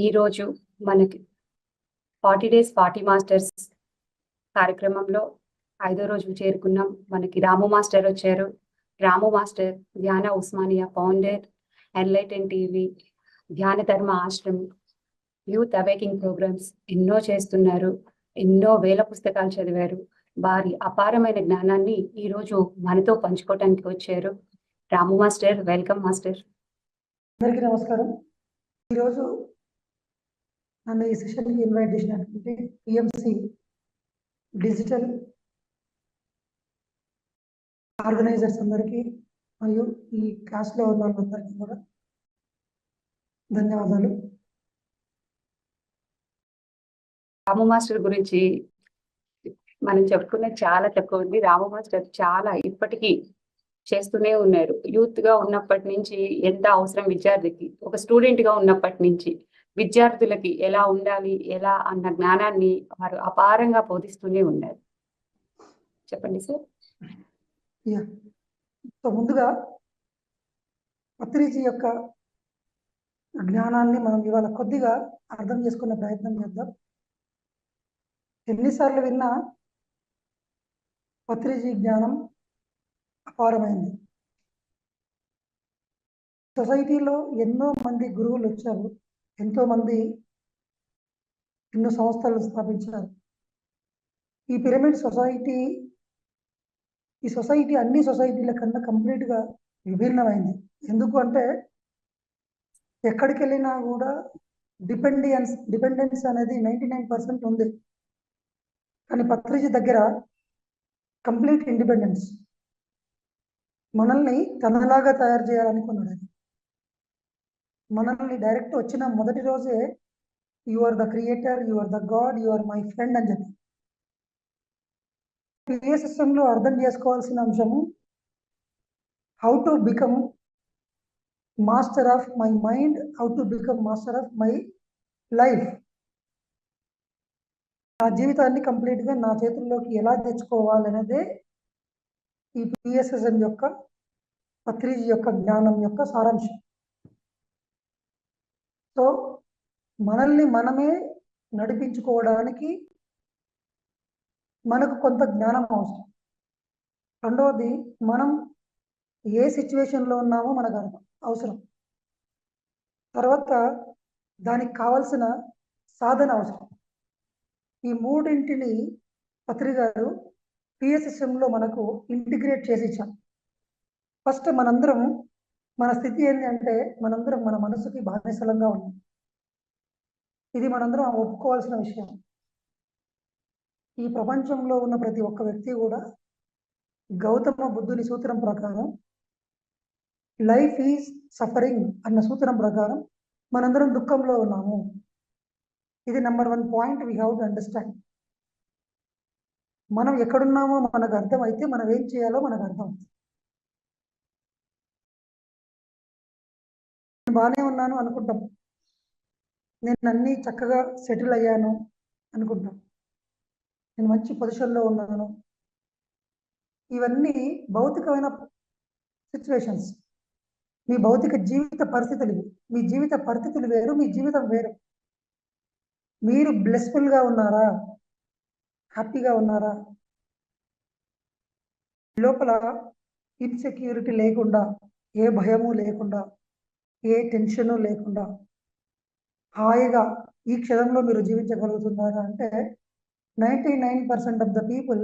ఈరోజు మనకి 40 days 40 masters కార్యక్రమంలో 5వ రోజు చేరుకున్నాం. మనకి రాము మాస్టర్ వచ్చారు. రాము మాస్టర్ ధ్యాన ఉస్మానియా ఫౌండర్, ఎన్లైటన్ టీవీ, ధ్యాన ధర్మ ఆశ్రమం, యూత్ అవేకింగ్ ప్రోగ్రామ్స్ ఎన్నో చేస్తున్నారు. ఎన్నో వేల పుస్తకాలు చదివారు. వారి అపారమైన జ్ఞానాన్ని ఈరోజు మనతో పంచుకోవడానికి వచ్చారు. రాము మాస్టర్, వెల్కమ్ మాస్టర్. అందరికీ నమస్కారం. ఈరోజు నన్ను ఈ సెషన్కి ఇన్వైట్ చేసినటువంటి పిఎంసి డిజిటల్ ఆర్గనైజర్స్ అందరికీ మరియు ఈ క్లాస్లో ఉన్న వాళ్ళందరికీ కూడా ధన్యవాదాలు. రాము మాస్టర్ గురించి మనం చెప్పుకునే చాలా తక్కువ ఉంది. రాము మాస్టర్ చాలా ఇప్పటికీ చేస్తూనే ఉన్నారు. యూత్ గా ఉన్నప్పటి నుంచి ఎంత అవసరం విద్యార్థికి, ఒక స్టూడెంట్ గా ఉన్నప్పటి నుంచి విద్యార్థులకి ఎలా ఉండాలి, ఎలా అన్న జ్ఞానాన్ని వారు అపారంగా బోధిస్తూనే ఉన్నారు. చెప్పండి సార్. సో ముందుగా పత్రిజీ యొక్క జ్ఞానాన్ని మనం ఇవాళ కొద్దిగా అర్థం చేసుకునే ప్రయత్నం చేద్దాం. ఎన్నిసార్లు విన్నా పత్రిజీ జ్ఞానం అపారమైంది. సొసైటీలో ఎన్నో మంది గురువులు వచ్చారు, ఎంతో మంది ఎన్నో సంస్థలు స్థాపించారు. ఈ పిరమిడ్ సొసైటీ అన్ని సొసైటీల కన్నా కంప్లీట్గా విభిన్నమైంది. ఎందుకు అంటే ఎక్కడికి వెళ్ళినా కూడా డిపెండెన్స్ అనేది 99% ఉంది. కానీ పత్రిజీ దగ్గర కంప్లీట్ ఇండిపెండెన్స్. మనల్ని తనలాగా తయారు చేయాలనుకున్నాడు. మనల్ని డైరెక్ట్ వచ్చిన మొదటి రోజే you are the creator, you are the god, you are my friend అని చెప్పి. పిఎస్ఎస్ఎంలో అర్థం చేసుకోవాల్సిన అంశము how to become master of my mind, how to become master of my life. నా జీవితాన్ని కంప్లీట్గా నా చేతుల్లోకి ఎలా తెచ్చుకోవాలనేదే ఈ పిఎస్ఎస్ఎం యొక్క పత్రిజీ యొక్క జ్ఞానం యొక్క సారాంశం. సో మనల్ని మనమే నడిపించుకోవడానికి మనకు కొంత జ్ఞానం అవసరం. రెండవది, మనం ఏ సిచ్యువేషన్లో ఉన్నామో మనకు అవసరం. తర్వాత దానికి కావాల్సిన సాధన అవసరం. ఈ మూడింటిని పత్రి గారు పిఎస్ఎస్ఎంలో మనకు ఇంటిగ్రేట్ చేసి ఇచ్చాం. ఫస్ట్ మనందరం మన స్థితి ఏంటి అంటే మనందరం మన మనసుకి బానిసలంగా ఉన్నాం. ఇది మనందరం ఒప్పుకోవాల్సిన విషయం. ఈ ప్రపంచంలో ఉన్న ప్రతి ఒక్క వ్యక్తి కూడా గౌతమ బుద్ధుని సూత్రం ప్రకారం లైఫ్ ఈజ్ సఫరింగ్ అన్న సూత్రం ప్రకారం మనందరం దుఃఖంలో ఉన్నాము. ఇది number 1 point we have to understand. మనం ఎక్కడున్నామో మనకు అర్థమైతే మనం ఏం చేయాలో మనకు అర్థం. నేను బాగానే ఉన్నాను అనుకుంటాం, నేను అన్నీ చక్కగా సెటిల్ అయ్యాను అనుకుంటాం, నేను మంచి పొజిషన్లో ఉన్నాను. ఇవన్నీ భౌతికమైన సిచ్యువేషన్స్. మీ భౌతిక జీవిత పరిస్థితులు ఇవి. మీ జీవిత పరిస్థితులు వేరు, మీ జీవితం వేరు. మీరు బ్లెస్ఫుల్గా ఉన్నారా, హ్యాపీగా ఉన్నారా, లోపల ఇన్సెక్యూరిటీ లేకుండా, ఏ భయము లేకుండా, ఏ టెన్షను లేకుండా హాయిగా ఈ క్షణంలో మీరు జీవించగలుగుతున్నారా అంటే 99% ఆఫ్ ద పీపుల్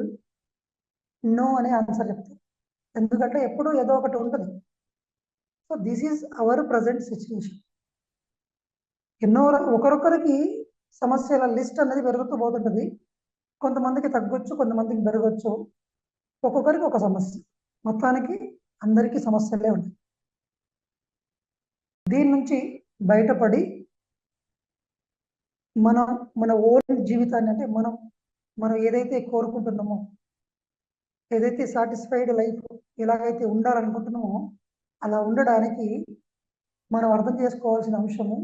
నో అనే ఆన్సర్ చెప్తారు. ఎందుకంటే ఎప్పుడూ ఏదో ఒకటి ఉంటుంది. So this is our present situation. ఒకరొకరికి సమస్యల లిస్ట్ అనేది పెరుగుతూ పోతుంటుంది. కొంతమందికి తగ్గొచ్చు, కొంతమందికి పెరగచ్చు. ఒక్కొక్కరికి ఒక సమస్య. మొత్తానికి అందరికీ సమస్యలే ఉంటాయి. దీని నుంచి బయటపడి మన ఓన్ జీవితాన్ని అంటే మనం ఏదైతే కోరుకుంటున్నామో, ఏదైతే సాటిస్ఫైడ్ లైఫ్ ఎలాగైతే ఉండాలనుకుంటున్నామో అలా ఉండడానికి మనం అర్థం చేసుకోవాల్సిన అంశము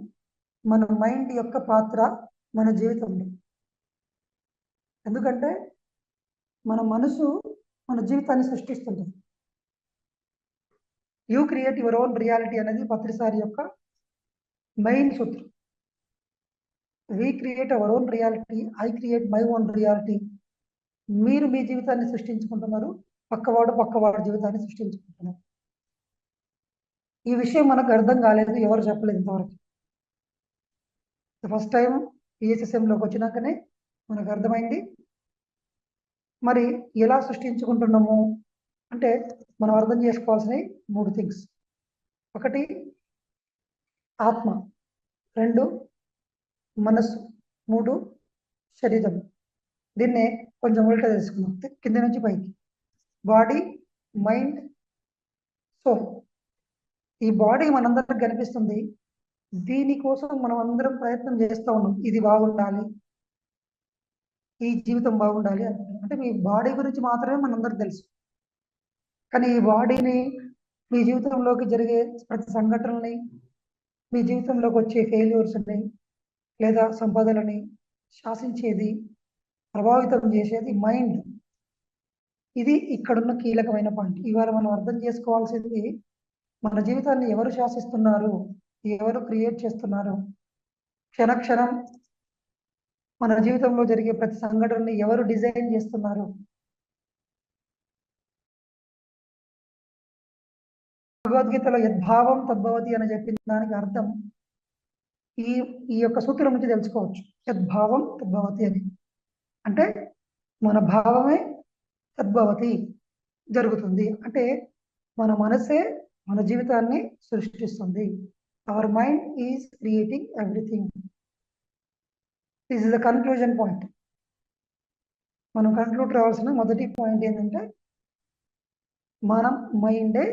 మన మైండ్ యొక్క పాత్ర మన జీవితంలో. ఎందుకంటే మన మనసు మన జీవితాన్ని సృష్టిస్తుంటుంది. You create your own reality అనేది పత్రిసారి యొక్క మెయిన్ సూత్రం. We create our own reality, I create my own reality. మీరు మీ జీవితాన్ని సృష్టించుకుంటున్నారు, పక్కవాడు జీవితాన్ని సృష్టించుకుంటున్నారు. ఈ విషయం మనకు అర్థం కాలేదు, ఎవరు చెప్పలేదు ఇంతవరకు. ఫస్ట్ టైం ఈఎస్ఎస్ఎంలోకి వచ్చినాకనే మనకు అర్థమైంది. మరి ఎలా సృష్టించుకుంటున్నాము అంటే మనం అర్థం చేసుకోవాల్సినవి 3 థింగ్స్. 1 ఆత్మ, 2 మనస్సు, 3 శరీరం. దీన్నే కొంచెం ఉల్టా తెలుసుకుందాం, కింద నుంచి పైకి. Body, mind, soul. ఈ బాడీ మనందరికి కనిపిస్తుంది, దీనికోసం మనం అందరం ప్రయత్నం చేస్తూ ఉన్నాం. ఇది బాగుండాలి, ఈ జీవితం బాగుండాలి అనుకుంటున్నాం. అంటే మీ బాడీ గురించి మాత్రమే మనందరికి తెలుసు. కానీ ఈ బాడీని, మీ జీవితంలోకి జరిగే ప్రతి సంఘటనల్ని, మీ జీవితంలోకి వచ్చే ఫెయిల్యూర్స్ని లేదా సంపదలని శాసించేది, ప్రభావితం చేసేది మైండ్. ఇది ఇక్కడున్న కీలకమైన పాయింట్. ఇవాళ మనం అర్థం చేసుకోవాల్సింది, మన జీవితాన్ని ఎవరు శాసిస్తున్నారు, ఎవరు క్రియేట్ చేస్తున్నారు, క్షణక్షణం మన జీవితంలో జరిగే ప్రతి సంఘటనని ఎవరు డిజైన్ చేస్తున్నారు. భగవద్గీతలో యద్భావం తద్భవతి అని చెప్పిన దానికి అర్థం ఈ ఈ యొక్క సూత్రం నుంచి తెలుసుకోవచ్చు. యద్భావం తద్భవతి అని అంటే మన భావమే తద్భవతి జరుగుతుంది. అంటే మన మనసే మన జీవితాన్ని సృష్టిస్తుంది. Our mind is creating everything. This is the conclusion point. మనం కన్క్లూడ్ రావాల్సిన మొదటి పాయింట్ ఏంటంటే, మనం మైండే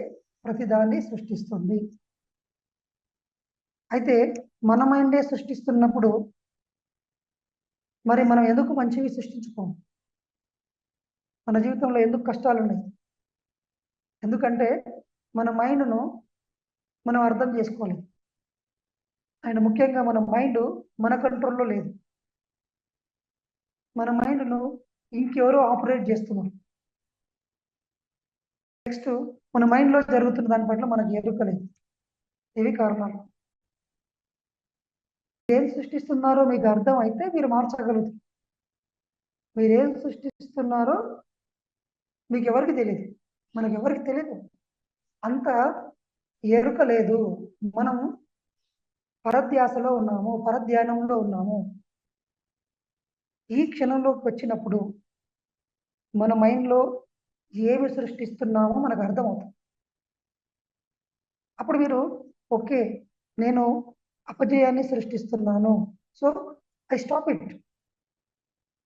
ప్రతిదాన్ని సృష్టిస్తుంది. అయితే మన మైండే సృష్టిస్తున్నప్పుడు మరి మనం ఎందుకు మంచివి సృష్టించుకోము? మన జీవితంలో ఎందుకు కష్టాలు ఉన్నాయి? ఎందుకంటే మన మైండ్ను మనం అర్థం చేసుకోలేదు. అండ్ ముఖ్యంగా మన మైండ్ మన కంట్రోల్లో లేదు. మన మైండ్ను ఇంకెవరో ఆపరేట్ చేస్తున్నారు. నెక్స్ట్, మన మైండ్లో జరుగుతున్న దాని పట్ల మనకు ఎరుక లేదు. ఇవి కారణాలు. ఏం సృష్టిస్తున్నారో మీకు అర్థం అయితే మీరు మార్చగలుగుతారు. మీరేం సృష్టిస్తున్నారో మీకు ఎవరికి తెలియదు, మనకు ఎవరికి తెలియదు. అంత ఎరుక లేదు. మనం పరధ్యాసలో ఉన్నాము, పరధ్యానంలో ఉన్నాము. ఈ క్షణంలోకి వచ్చినప్పుడు మన మైండ్లో ఏమి సృష్టిస్తున్నామో మనకు అర్థమవుతుంది. అప్పుడు మీరు ఓకే, నేను అపజయాన్ని సృష్టిస్తున్నాను, సో ఐ స్టాప్ ఇట్.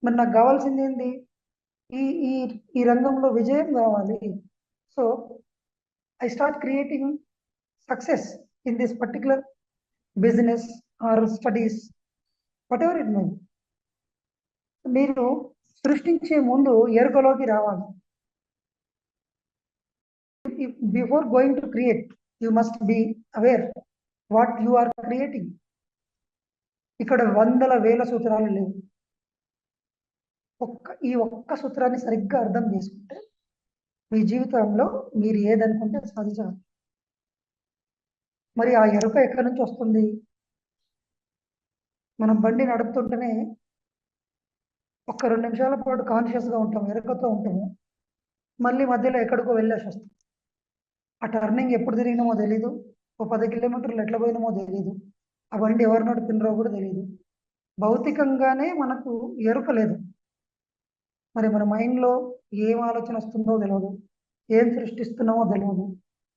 మరి నాకు కావాల్సింది ఏంది? ఈ ఈ ఈ రంగంలో విజయం కావాలి. So I start creating success in this particular business or studies, whatever it may. మీరు సృష్టించే ముందు ఎరుకలోకి రావాలి. Before going to create you must be aware what you are creating. ఇక్కడ వందల వేల సూత్రాలు లేవు. ఈ ఒక్క సూత్రాన్ని సరిగ్గా అర్థం చేసుకుంటే మీ జీవితంలో మీరు ఏదనుకుంటే సాధించాలి. మరి ఆ ఎరుక ఎక్కడి నుంచి వస్తుంది? మనం బండి నడుపుతుంటేనే ఒక్క 2 నిమిషాల పాటు కాన్షియస్గా ఉంటాం, ఎరుకతో ఉంటాము. మళ్ళీ మధ్యలో ఎక్కడికో వెళ్ళేసి వస్తాం. ఆ టర్నింగ్ ఎప్పుడు తిరిగినామో తెలీదు, ఓ 10 కిలోమీటర్లు ఎట్లా పోయినామో తెలీదు, ఆ బండి ఎవరు నడిపినరో కూడా తెలియదు. భౌతికంగానే మనకు ఎరుక లేదు. మరి మన మైండ్లో ఏం ఆలోచన వస్తుందో తెలియదు, ఏం సృష్టిస్తున్నామో తెలియదు.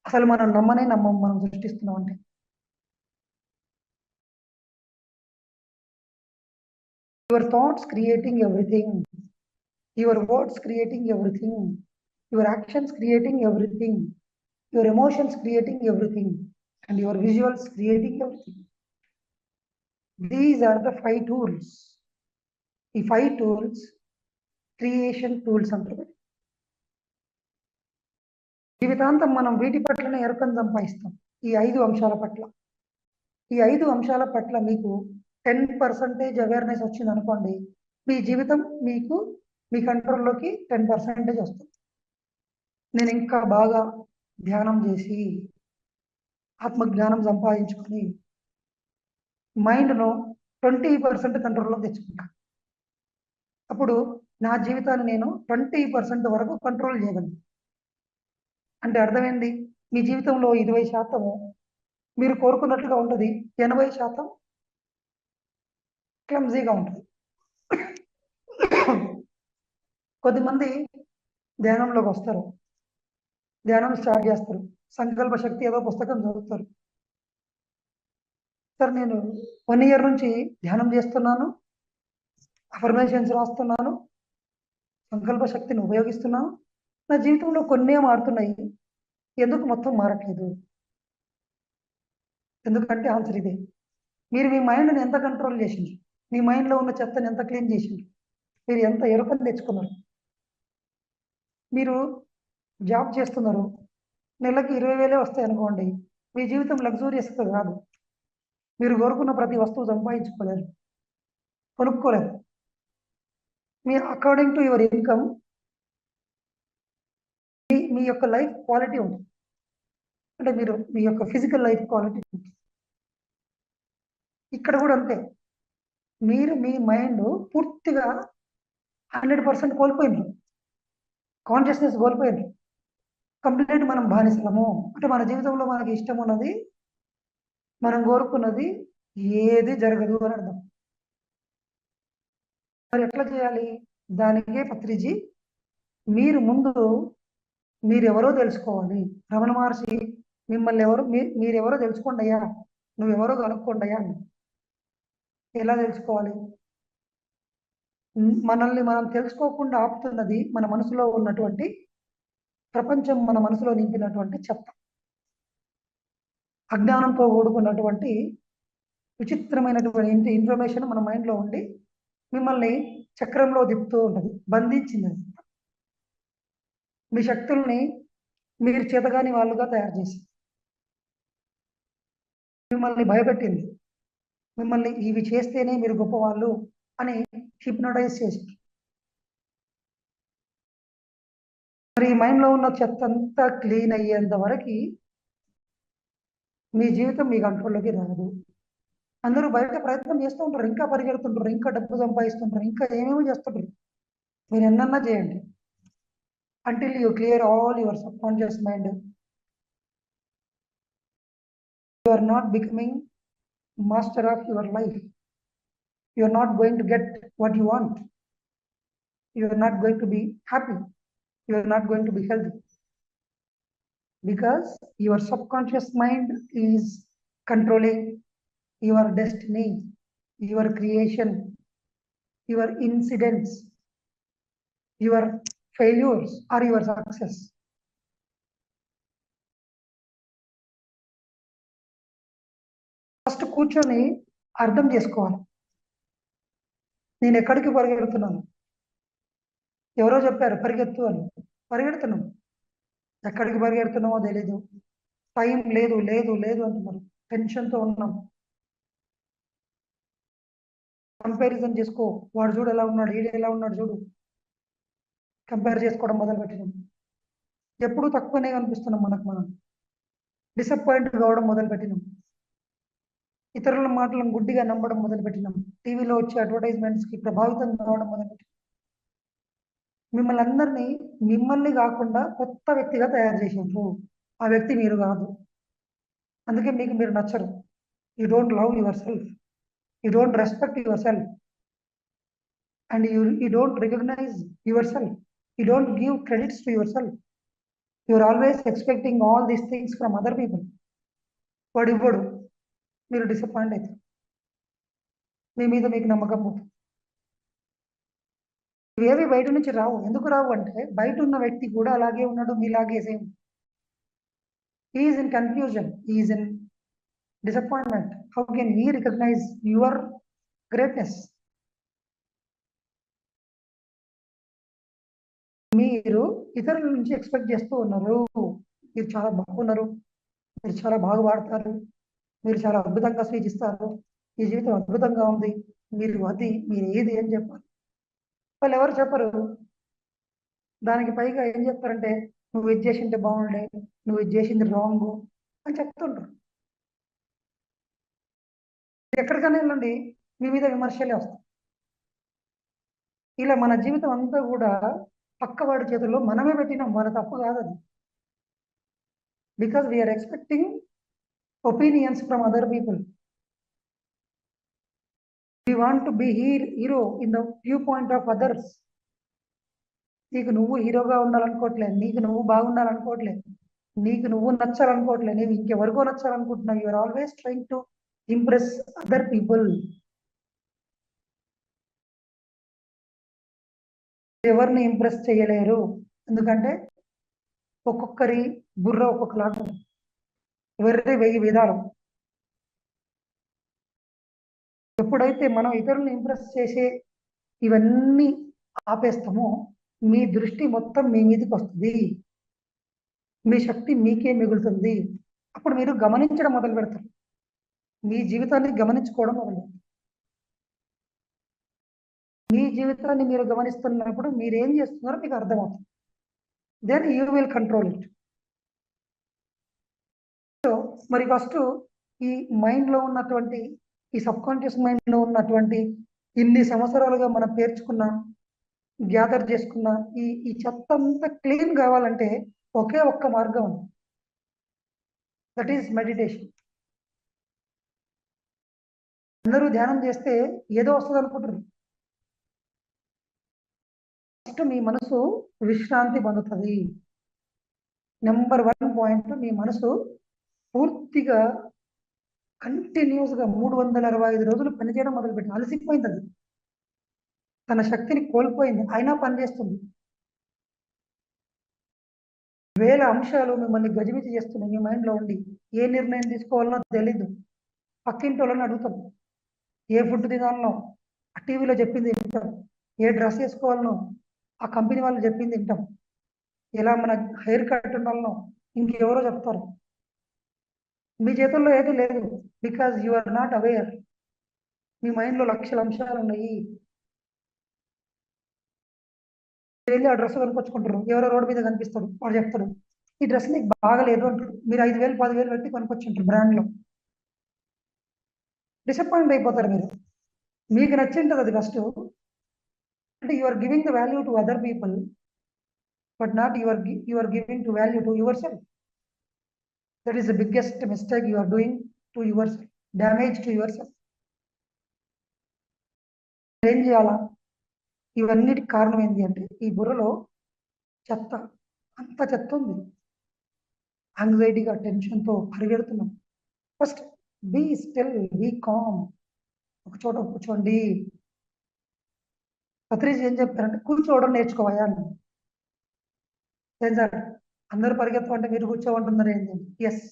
అసలు మనం నమ్మం మనం సృష్టిస్తున్నాం అంటే. Your thoughts creating everything, your words creating everything, your actions creating everything, your emotions creating everything, and your visuals creating everything. These are the 5 tools. ఈ 5 tools క్రియేషన్ టూల్స్ అంటారు. జీవితాంతం మనం వీటి పట్లనే ఎరుకను సంపాదిస్తాం. ఈ 5 అంశాల పట్ల. ఈ 5 అంశాల పట్ల మీకు 10% అవేర్నెస్ వచ్చింది అనుకోండి, మీ జీవితం మీకు మీ కంట్రోల్లోకి 10% వస్తుంది. నేను ఇంకా బాగా ధ్యానం చేసి ఆత్మజ్ఞానం సంపాదించుకొని మైండ్ను 20% కంట్రోల్లో తెచ్చుకుంటా. అప్పుడు నా జీవితాన్ని నేను 20% వరకు కంట్రోల్ చేయగలను. అంటే అర్థమైంది, మీ జీవితంలో 20% మీరు కోరుకున్నట్లుగా ఉంటుంది, 80% క్లమ్జీగా ఉంటుంది. కొద్దిమంది ధ్యానంలోకి వస్తారు, ధ్యానం స్టార్ట్ చేస్తారు, సంకల్ప శక్తి ఏదో పుస్తకం చదువుతారు. సార్ నేను 1 year నుంచి ధ్యానం చేస్తున్నాను, అఫర్మేషన్స్ రాస్తున్నాను, సంకల్ప శక్తిని ఉపయోగిస్తున్నాను, నా జీవితంలో కొన్నే మారుతున్నాయి, ఎందుకు మొత్తం మారట్లేదు? ఎందుకంటే ఆన్సర్ ఇదే, మీరు మీ మైండ్ని ఎంత కంట్రోల్ చేసిండ్రు, మీ మైండ్లో ఉన్న చెత్తని ఎంత క్లీన్ చేసిండ్రు, మీరు ఎంత ఎరుకని తెచ్చుకున్నారు. మీరు జాబ్ చేస్తున్నారు, నెలకి 20,000 వస్తాయి అనుకోండి, మీ జీవితం లగ్జూరియస్గా కాదు. మీరు కోరుకున్న ప్రతి వస్తువు సంపాదించుకోలేరు, కొనుక్కోలేరు. మీ అకార్డింగ్ టు యువర్ ఇన్కమ్ మీ యొక్క లైఫ్ క్వాలిటీ ఉంటుంది. అంటే మీరు మీ యొక్క ఫిజికల్ లైఫ్ క్వాలిటీ ఉంటుంది. ఇక్కడ కూడా అంతే, మీరు మీ మైండ్ పూర్తిగా 100% కోల్పోయినారు, కాన్షియస్నెస్ కోల్పోయినారు. కంప్లీట్ మనం బానిసలము. అంటే మన జీవితంలో మనకి ఇష్టం ఉన్నది, మనం కోరుకున్నది ఏది జరగదు అని అర్థం. మరి ఎట్లా చేయాలి? దానికే పత్రిజీ, మీరు ముందు మీరెవరో తెలుసుకోవాలి. రమణ మహర్షి మిమ్మల్ని ఎవరు మీరెవరో తెలుసుకోండి అయ్యా, నువ్వెవరో కనుక్కోండి అయ్యా. ఎలా తెలుసుకోవాలి? మనల్ని మనం తెలుసుకోకుండా ఆపుతున్నది మన మనసులో ఉన్నటువంటి ప్రపంచం, మన మనసులో నింపినటువంటి చెత్త, అజ్ఞానంతో కూడుకున్నటువంటి విచిత్రమైనటువంటి ఇన్ఫర్మేషన్ మన మైండ్లో ఉండి మిమ్మల్ని చక్రంలో తిప్పుతూ ఉంటుంది, బంధించింది. మీ శక్తుల్ని మీరు చేతగాని వాళ్ళుగా తయారు చేసి మిమ్మల్ని భయపెట్టింది, మిమ్మల్ని ఇవి చేస్తేనే మీరు గొప్పవాళ్ళు అని హిప్నోటైజ్ చేసి, మరి మైండ్లో ఉన్న చెత్త అంతా క్లీన్ అయ్యేంత వరకు మీ జీవితం మీ కంట్రోల్లోకి రాదు. అందరూ బయట ప్రయత్నం చేస్తూ ఉంటారు, ఇంకా పరిగెడుతుంటారు, ఇంకా డబ్బు సంపాదిస్తుంటారు, ఇంకా ఏమేమో చేస్తుంటారు. మీరు ఎన్నన్నా చేయండి, until you clear all your subconscious mind, you are not becoming master of your life. You are not going to get what you want. You are not going to be happy. You are not going to be healthy. Because your subconscious mind is controlling your destiny, your creation, your incidents, your failures or your success. First కూర్చొని అర్థం చేసుకోవాలి, నేను ఎక్కడికి పరిగెడుతున్నాను. ఎవరో చెప్పారు పరిగెత్తు అని, పరిగెడుతున్నాం, ఎక్కడికి పరిగెడుతున్నామో తెలీదు, టైం లేదు లేదు లేదు అంటున్నారు, టెన్షన్తో ఉన్నాం. కంపారిజన్ చేసుకో, వాడు చూడు ఎలా ఉన్నాడు, వీడు ఎలా ఉన్నాడు చూడు, కంపేర్ చేసుకోవడం మొదలుపెట్టినాం. ఎప్పుడు తక్కువనే కనిపిస్తున్నాం మనకు మనం, డిసప్పాయింట్ కావడం మొదలుపెట్టినాం, ఇతరుల మాటలను గుడ్డిగా నమ్మడం మొదలుపెట్టినాం, టీవీలో వచ్చే అడ్వర్టైజ్మెంట్స్కి ప్రభావితం కావడం మొదలుపెట్టినాం. మిమ్మల్ని అందరినీ మిమ్మల్ని కాకుండా కొత్త వ్యక్తిగా తయారు చేసారు, ఆ వ్యక్తి మీరు కాదు. అందుకే మీకు మీరు నచ్చరు. You don't love yourself, you don't respect yourself, and you don't recognise yourself, you don't give credits to yourself. You're always expecting all these things from other people. వాడు ఇవ్వడు, మీరు disappoint అవుతారు, మీ మీద మీకు నమ్మకం పోతుంది. ఇవేవి బయట నుంచి రావు. ఎందుకు రావు అంటే బయట ఉన్న వ్యక్తి కూడా అలాగే ఉన్నాడు, మీలాగే same. Is in confusion, is in disappointment. How can he recognise your greatness? మీరు ఇతరుల నుంచి ఎక్స్పెక్ట్ చేస్తూ ఉన్నారు, మీరు చాలా బాగున్నారు, మీరు చాలా బాగా పాడతారు, మీరు చాలా అద్భుతంగా స్పీచ్ ఇస్తారు, ఈ జీవితం అద్భుతంగా ఉంది, మీరు అది మీరు ఏది అని చెప్పారు. వాళ్ళు ఎవరు చెప్పరు. దానికి పైగా ఏం చెప్తారంటే, నువ్వు ఇది చేసింటే బాగుండే, నువ్వు ఇది చేసింది రాంగ్ అని చెప్తుంటారు. ఎక్కడికైనా వెళ్ళండి, మీ మీద విమర్శలే వస్తాయి. ఇలా మన జీవితం అంతా కూడా పక్కవాడి చేతుల్లో మనమే పెట్టినాం, మన తప్పు కాదు అది. Because we're expecting opinions from other people. We want to be hero in the view point of others. నీకు నువ్వు హీరోగా ఉండాలనుకోవట్లేదు, నీకు నువ్వు బాగుండాలనుకోవట్లేదు, నీకు నువ్వు నచ్చాలనుకోవట్లేదు, నీవు ఇంకెవరికో నచ్చాలనుకుంటున్నావు. You're always trying to impress other people. ఎవరిని ఇంప్రెస్ చేయలేరు, ఎందుకంటే ఒక్కొక్కరి బుర్ర ఒక్కొక్కలాగా, ఎవరి 1000 విధాలు. ఎప్పుడైతే మనం ఇతరులను ఇంప్రెస్ చేసే ఇవన్నీ ఆపేస్తామో మీ దృష్టి మొత్తం మీ మీదకి వస్తుంది, మీ శక్తి మీకే మిగులుతుంది. అప్పుడు మీరు గమనించడం మొదలు పెడతారు, మీ జీవితాన్ని గమనించుకోవడం మొదలు పెడతారు. మీ జీవితాన్ని మీరు గమనిస్తున్నప్పుడు మీరు ఏం చేస్తున్నారో మీకు అర్థమవుతుంది. Then you will control it. So మరి ఫస్ట్ ఈ మైండ్లో ఉన్నటువంటి, ఈ సబ్కాన్షియస్ మైండ్లో ఉన్నటువంటి ఇన్ని సంవత్సరాలుగా మనం పేర్చుకున్న, గ్యాదర్ చేసుకున్న ఈ చెత్త అంతా క్లీన్ కావాలంటే ఒకే ఒక్క మార్గం ఉంది, దట్ ఈస్ మెడిటేషన్. అందరూ ధ్యానం చేస్తే ఏదో వస్తుంది అనుకుంటారు. ఫస్ట్ మీ మనసు విశ్రాంతి పొందుతుంది. నెంబర్ 1 పాయింట్, మీ మనసు పూర్తిగా కంటిన్యూస్గా 365 రోజులు పనిచేయడం మొదలుపెట్టి అలసిపోయింది, అది తన శక్తిని కోల్పోయింది, అయినా పనిచేస్తుంది. 1000 అంశాలు మిమ్మల్ని గజిబిజి చేస్తున్నాయి మీ మైండ్లో ఉండి. ఏ నిర్ణయం తీసుకోవాలనో తెలీదు. పక్కింటి వాళ్ళని అడుగుతాం, ఏ ఫుడ్ తినాలనో ఆ టీవీలో చెప్పింది వింటాం, ఏ డ్రెస్ వేసుకోవాలనో ఆ కంపెనీ వాళ్ళు చెప్పింది వింటాం, ఎలా మన హెయిర్ కట్ ఉండాలనో ఇంకెవరో చెప్తారు. మీ చేతుల్లో ఏది లేదు, because you are not aware. మీ మైండ్లో లక్షల అంశాలు ఉన్నాయి. వెళ్ళి ఆ డ్రెస్ కొనుక్కొచ్చుకుంటారు, ఎవరో రోడ్డు మీద కనిపిస్తాడు, వాడు చెప్తాడు ఈ డ్రెస్ నీకు బాగలేదు అంటారు. మీరు 5000 10,000 పెట్టి కొనుక్కొచ్చుంటారు బ్రాండ్లో. డిసప్పాయింట్ అయిపోతారు మీరు. మీకు నచ్చింటుంది అది ఫస్ట్, అంటే you are giving the value to other people, but not you are giving to value to yourself. That is the biggest mistake you are doing to yourself, damage to yourself. ఏం చేయాలా? ఇవన్నిటికి కారణం ఏంటి అంటే ఈ బుర్రలో చెత్త, అంత చెత్త ఉంది. యాంగ్జైటీగా, టెన్షన్తో పరిగెడుతున్నాం. First be still, be calm, ఒక చోట కూర్చోండి. పత్రిజీ ఏం చెప్పారంటే కూర్చోవడం నేర్చుకోవా అని. ఏం సార్ అందరూ పరిగెత్తమంటే మీరు కూర్చోమంటున్నారు ఏంటి? ఎస్,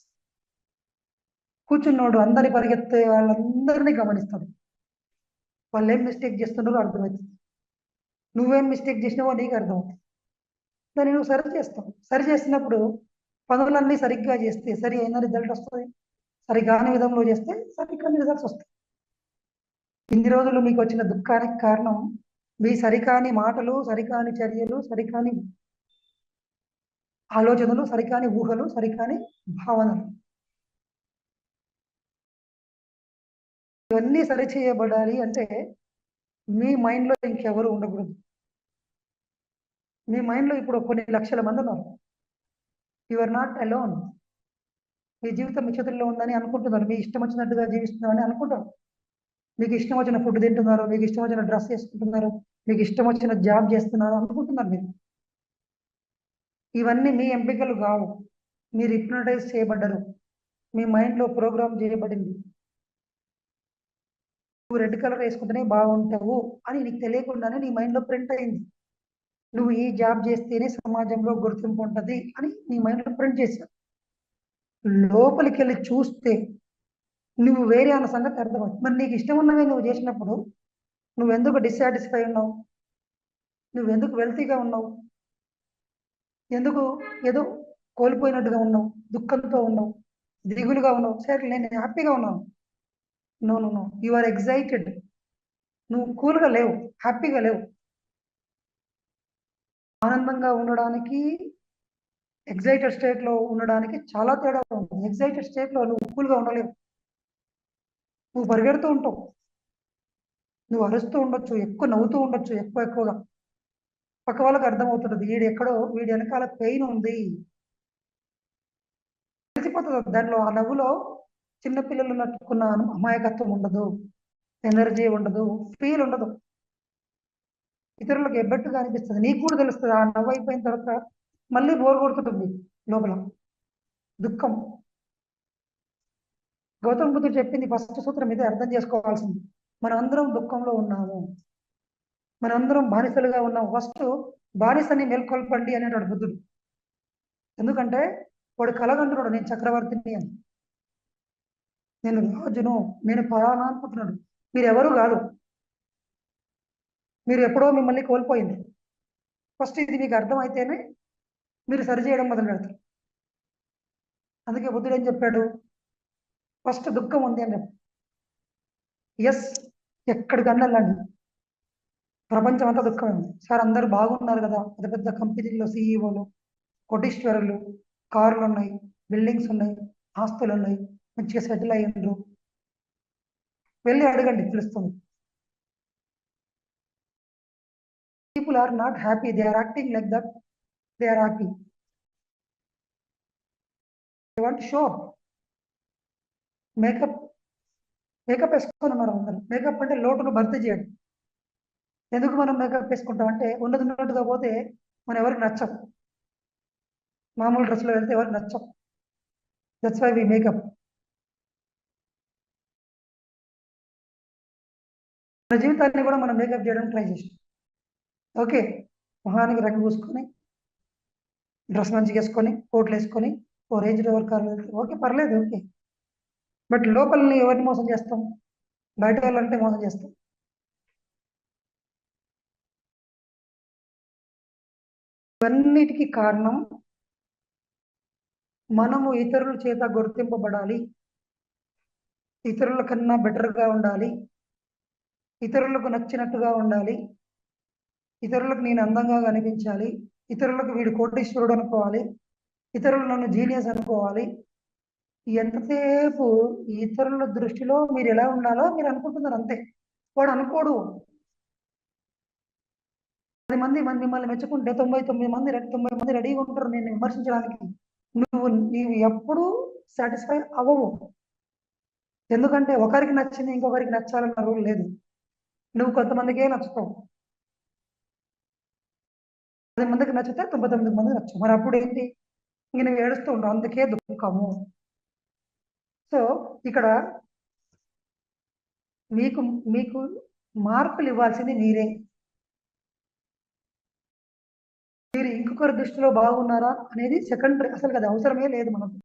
కూర్చున్నోడు అందరి పరిగెత్తే వాళ్ళందరినీ గమనిస్తాడు, వాళ్ళు ఏం మిస్టేక్ చేస్తున్నారో అర్థమవుతుంది, నువ్వేం మిస్టేక్ చేసినావో నీకు అర్థమవుతుంది. దాన్ని నువ్వు సరి చేస్తావు. సరి చేసినప్పుడు పనులన్నీ సరిగ్గా చేస్తే సరి అయిన రిజల్ట్ వస్తుంది, సరిగాని విధంలో చేస్తే సరికాని రిజల్ట్స్ వస్తాయి. ఇన్ని రోజులు మీకు వచ్చిన దుఃఖానికి కారణం మీ సరికాని మాటలు, సరికాని చర్యలు, సరికాని ఆలోచనలు, సరికాని ఊహలు, సరికాని భావనలు. ఇవన్నీ సరి చేయబడాలి అంటే మీ మైండ్లో ఇంకెవరు ఉండకూడదు. మీ మైండ్లో ఇప్పుడు కొన్ని లక్షల మంది ఉన్నారు. You are not alone. మీ జీవితం మీ చేతుల్లో ఉందని అనుకుంటున్నారు, మీ ఇష్టం వచ్చినట్టుగా జీవిస్తున్నారని అనుకుంటారు. మీకు ఇష్టం వచ్చిన ఫుడ్ తింటున్నారు, మీకు ఇష్టం వచ్చిన డ్రెస్ వేసుకుంటున్నారు, మీకు ఇష్టం వచ్చిన జాబ్ చేస్తున్నారు అనుకుంటున్నారు మీరు. ఇవన్నీ మీ ఎంపికలు కావు, మీరు హిప్నటైజ్ చేయబడ్డరు, మీ మైండ్లో ప్రోగ్రామ్ చేయబడింది. నువ్వు రెడ్ కలర్ వేసుకుంటేనే బాగుంటావు అని నీకు తెలియకుండానే నీ మైండ్లో ప్రింట్ అయింది. నువ్వు ఈ జాబ్ చేస్తేనే సమాజంలో గుర్తింపు ఉంటుంది అని నీ మైండ్లో ప్రింట్ చేశావు. లోపలికి వెళ్ళి చూస్తే నువ్వు వేరే అన్న సంగతి అర్థమవుతుంది. మరి నీకు ఇష్టం ఉన్నవే నువ్వు చేసినప్పుడు నువ్వెందుకు డిస్సాటిస్ఫై ఉన్నావు? నువ్వెందుకు వెల్తీగా ఉన్నావు? ఎందుకు ఏదో కోల్పోయినట్టుగా ఉన్నావు, దుఃఖంతో ఉన్నావు, దిగులుగా ఉన్నావు? సరే నేను హ్యాపీగా ఉన్నాను. No no no, you are excited. నువ్వు కూల్గా లేవు, హ్యాపీగా లేవు. ఆనందంగా ఉండడానికి ఎగ్జైటెడ్ స్టేట్లో ఉండడానికి చాలా తేడా ఉంది. ఎగ్జైటెడ్ స్టేట్లో నువ్వు కూల్గా ఉండలేవు, నువ్వు పరిగెడుతూ ఉంటావు. నువ్వు అరుస్తూ ఉండొచ్చు, ఎక్కువ నవ్వుతూ ఉండొచ్చు, ఎక్కువగా పక్క వాళ్ళకి అర్థమవుతుంటది వీడు ఎక్కడో వీడి వెనకాల పెయిన్ ఉంది, తెలిసిపోతుంది. దానిలో ఆ నవ్వులో చిన్నపిల్లలు నట్టుకున్న అమాయకత్వం ఉండదు, ఎనర్జీ ఉండదు, ఫీల్ ఉండదు. ఇతరులకు ఎబ్బట్టుగా అనిపిస్తుంది, నీకు కూడా తెలుస్తుంది. ఆ నవ్వు అయిపోయిన తర్వాత మళ్ళీ బోర్ కొడుతుంటుంది లోపల దుఃఖం. గౌతమ బుద్ధుడు చెప్పింది ఫస్ట్ సూత్రం ఇదే, అర్థం చేసుకోవాల్సింది. మనం అందరం దుఃఖంలో ఉన్నాము, మనందరం బానిసలుగా ఉన్నాము. ఫస్ట్ బానిసని మేల్కొల్పండి అనేటాడు బుద్ధుడు. ఎందుకంటే వాడు కలగంటున్నాడు, నేను చక్రవర్తిని అని, నేను రాజును, నేను పలానా అనుకుంటున్నాడు. మీరు ఎవరు కాదు, మీరు ఎప్పుడో మిమ్మల్ని కోల్పోయింది. ఫస్ట్ ఇది మీకు అర్థమైతేనే మీరు సరిచేయడం మొదలు పెడతారు. అందుకే బుద్ధుడు ఏం చెప్పాడు, ఫస్ట్ దుఃఖం ఉంది అని చెప్పాడు. ఎస్, ఎక్కడికి వెళ్ళండి, ప్రపంచం అంతా దుఃఖమే ఉంది. సార్ అందరు బాగున్నారు కదా, పెద్ద పెద్ద కంపెనీల్లో సీఈఓలు, కోటీశ్వరులు, కార్లు ఉన్నాయి, బిల్డింగ్స్ ఉన్నాయి, ఆస్తులు ఉన్నాయి, మంచిగా సెటిల్ అయ్యిండ్రు, వెళ్ళి అడగండి తెలుస్తుంది. People are not happy, they are acting like that they are happy, they want to show up. Makeup వేసుకొని ఉన్నారు అందరు. మేకప్ అంటే లోటును భర్తీ చేయడం. ఎందుకు మనం మేకప్ వేసుకుంటాం అంటే ఉన్నది ఉన్నట్టుగా పోతే మనం ఎవరికి నచ్చం, మామూలు డ్రెస్లో వెళ్తే ఎవరికి నచ్చం. That's why we makeup. మన జీవితాన్ని కూడా మనం మేకప్ చేయడం ట్రై చేసాం. ఓకే, మొహానికి రంగు పూసుకొని, డ్రెస్ మంచిగా వేసుకొని, కోట్లు వేసుకొని, ఓ రేంజ్ రోవర్ కార్లు వెళ్తే ఓకే, పర్లేదు, ఓకే. బట్ లోపలని ఎవరిని మోసం చేస్తాం, బయట వాళ్ళంటే మోసం చేస్తాం. ఇవన్నిటికీ కారణం మనము ఇతరుల చేత గుర్తింపబడాలి, ఇతరుల కన్నా బెటర్గా ఉండాలి, ఇతరులకు నచ్చినట్టుగా ఉండాలి, ఇతరులకు నేను అందంగా కనిపించాలి, ఇతరులకు వీడు కోటీశ్వరుడు అనుకోవాలి, ఇతరులు నన్ను జీనియస్ అనుకోవాలి. ఎంతసేపు ఇతరుల దృష్టిలో మీరు ఎలా ఉండాలో మీరు అనుకుంటున్నారు అంతే. వాడు అనుకోడు. 10 మంది మిమ్మల్ని మెచ్చుకుంటే 90 మంది రెడీగా ఉంటారు నేను విమర్శించడానికి. నీవు ఎప్పుడు సాటిస్ఫై అవ్వవు. ఎందుకంటే ఒకరికి నచ్చింది ఇంకొకరికి నచ్చాలన్న రూల్ లేదు. నువ్వు కొంతమందికే నచ్చుతావు, 10 మందికి నచ్చితే 99 మంది నచ్చు. మరి అప్పుడు ఏంటి, ఇంక నువ్వు ఏడుస్తూ ఉంటావు, అందుకే దుఃఖము. సో ఇక్కడ మీకు మీకు మార్పులు ఇవ్వాల్సింది మీరే. మీరు ఇంకొకరి దృష్టిలో బాగున్నారా అనేది సెకండరీ, అసలు అది అవసరమే లేదు మనకు.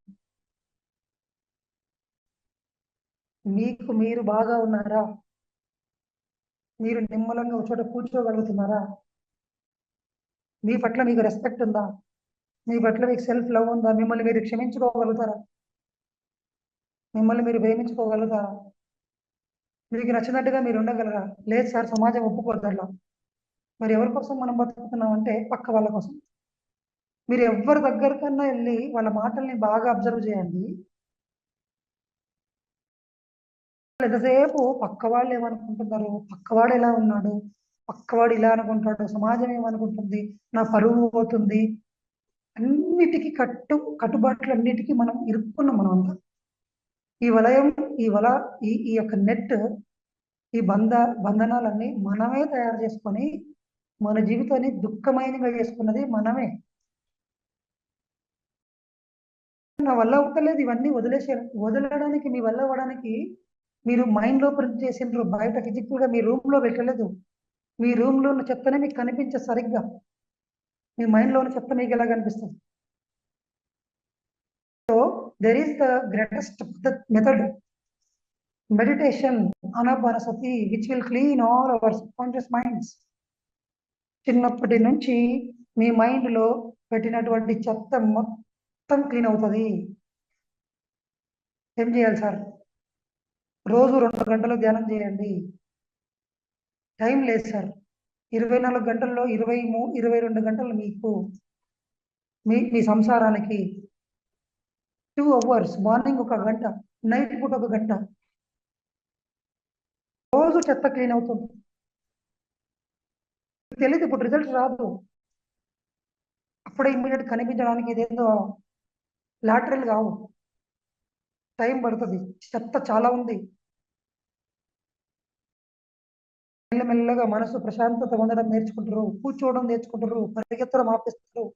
మీకు మీరు బాగా ఉన్నారా, మీరు నిమ్మలంగా ఒక చోట కూర్చోగలుగుతున్నారా, మీ పట్ల మీకు రెస్పెక్ట్ ఉందా, మీ పట్ల మీకు సెల్ఫ్ లవ్ ఉందా, మిమ్మల్ని మీరు క్షమించుకోగలుగుతారా, మిమ్మల్ని మీరు ప్రేమించుకోగలుగుతారా, మీకు నచ్చినట్టుగా మీరు ఉండగలరా? లేదు సార్, సమాజం ఒప్పుకోదు అట్లా. మరి ఎవరి కోసం మనం బతుకుతున్నాం అంటే పక్క వాళ్ళ కోసం. మీరు ఎవరి దగ్గరకన్నా వెళ్ళి వాళ్ళ మాటల్ని బాగా అబ్జర్వ్ చేయండి. ఎంతసేపు పక్క వాళ్ళు ఏమనుకుంటున్నారు, పక్కవాడు ఎలా ఉన్నాడు, పక్కవాడు ఇలా అనుకుంటాడు, సమాజం ఏమనుకుంటుంది, నా పరువు పోతుంది, అన్నిటికీ కట్టుబాట్లు అన్నిటికీ మనం ఇరుక్కున్నాం. మనం అంతా ఈ వలయం, ఈ యొక్క నెట్, ఈ బంధనాలన్నీ మనమే తయారు చేసుకొని మన జీవితాన్ని దుఃఖమైనగా చేసుకున్నది మనమే. నా వల్ల అవ్వలేదు, ఇవన్నీ వదలడానికి మీ వల్ల అవ్వడానికి మీరు మైండ్ లో ప్రింట్ చేసిండ్రు, బయట ఫిజికల్ గా మీ రూమ్ లో పెట్టలేదు. మీ రూమ్ లో ఉన్న చెత్తనే మీకు కనిపించదు సరిగ్గా, మీ మైండ్ లో ఉన్న చెత్త మీకు ఎలా కనిపిస్తుంది? So there is the greatest method, meditation, Anapanasati, which will clean all our subconscious minds. చిన్నప్పటి నుంచి మీ మైండ్ లో పెట్టినటువంటి చెత్త మొత్తం క్లీన్ అవుతుంది. ఏం చేయాలి సార్? రోజు 2 గంటలు ధ్యానం చేయండి. టైం లేదు సార్, 24 గంటల్లో 22 గంటలు మీకు మీ సంసారానికి, 2 అవర్స్, మార్నింగ్ 1 గంట, నైట్ పూట 1 గంట. రోజు చెత్త క్లీన్ అవుతుంది. తెలియదు, ఇప్పుడు రిజల్ట్ రాదు. అప్పుడే ఇమ్మీడియట్ కనిపించడానికి ఇదేందో లాటరల్ కావు, టైం పడుతుంది. చెత్త చాలా ఉంది. మెల్లమెల్లగా మనసు ప్రశాంతత పొందడం నేర్చుకుంటారు, కూర్చోవడం నేర్చుకుంటారు, పరిగెత్తడం ఆపిస్తారు.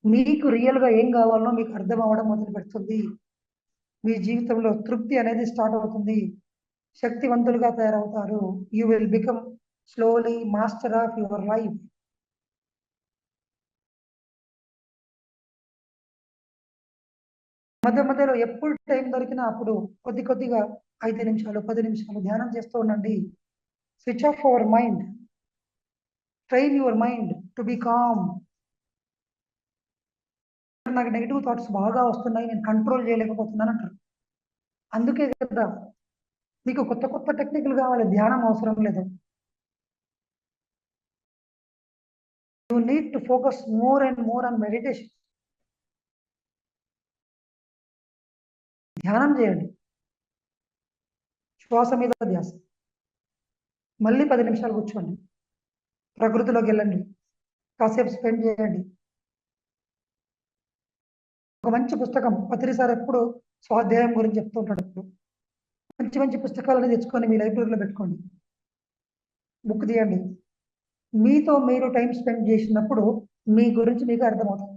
మీకు రియల్ గా ఏం కావాలో మీకు అర్థం అవ్వడం మొదలు పెడుతుంది. మీ జీవితంలో తృప్తి అనేది స్టార్ట్ అవుతుంది. శక్తివంతులుగా తయారవుతారు. You will become slowly master of your life. మధ్య మధ్యలో ఎప్పుడు టైం దొరికినా అప్పుడు కొద్ది కొద్దిగా 5 నిమిషాలు 10 నిమిషాలు ధ్యానం చేస్తూ ఉండండి. Switch off our mind, train your mind to be calm. నాకు నెగిటివ్ థాట్స్ బాగా వస్తున్నాయి, నేను కంట్రోల్ చేయలేకపోతున్నాను అంటారు. అందుకే కదా మీకు కొత్త కొత్త టెక్నిక్లు కావాలి, ధ్యానం అవసరం లేదు. You need to focus more and more on meditation. ధ్యానం చేయండి, శ్వాస మీద ధ్యాస. మళ్ళీ 10 నిమిషాలు కూర్చోండి, ప్రకృతిలోకి వెళ్ళండి, కాసేపు స్పెండ్ చేయండి. ఒక మంచి పుస్తకం, పత్రి సార్ ఎప్పుడు స్వాధ్యాయం గురించి చెప్తూ ఉంటాడు. ఎప్పుడు మంచి మంచి పుస్తకాలను తెచ్చుకొని మీ లైబ్రరీలో పెట్టుకోండి, బుక్ తీయండి. మీతో మీరు టైం స్పెండ్ చేసినప్పుడు మీ గురించి మీకు అర్థమవుతుంది.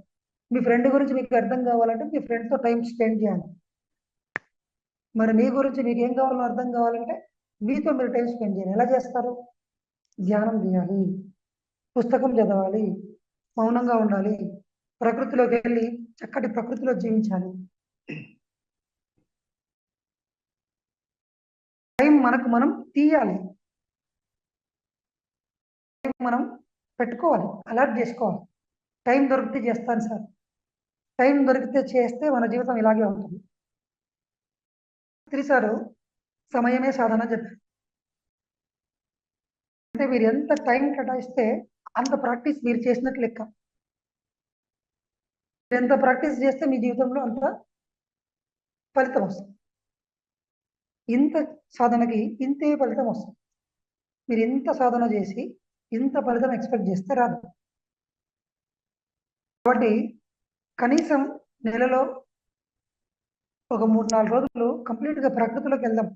మీ ఫ్రెండ్ గురించి మీకు అర్థం కావాలంటే మీ ఫ్రెండ్తో టైం స్పెండ్ చేయాలి. మరి మీ గురించి మీకు ఏం కావాలో అర్థం కావాలంటే మీతో మీరు టైం స్పెండ్ చేయాలి. ఎలా చేస్తారు? ధ్యానం చేయాలి, పుస్తకం చదవాలి, మౌనంగా ఉండాలి, ప్రకృతిలోకి వెళ్ళి చక్కటి ప్రకృతిలో జీవించాలి. టైం మనకు మనం తీయాలి, టైం మనం పెట్టుకోవాలి, అలర్ట్ చేసుకోవాలి. టైం దొరికితే చేస్తాను సార్, టైం దొరికితే చేస్తే మన జీవితం ఇలాగే ఉంటుంది. సారు సమయమే సాధన చెప్పారు. అంటే మీరు ఎంత టైం కేటాయిస్తే అంత ప్రాక్టీస్ మీరు చేసినట్లు లెక్క. ఎంత ప్రాక్టీస్ చేస్తే మీ జీవితంలో అంత ఫలితం వస్తుంది. ఇంత సాధనకి ఇంతే ఫలితం వస్తుంది. మీరు ఎంత సాధన చేసి ఇంత ఫలితం ఎక్స్పెక్ట్ చేస్తే రాదు. కాబట్టి కనీసం నెలలో ఒక 3-4 రోజులు కంప్లీట్గా ప్రకృతిలోకి వెళ్దాం.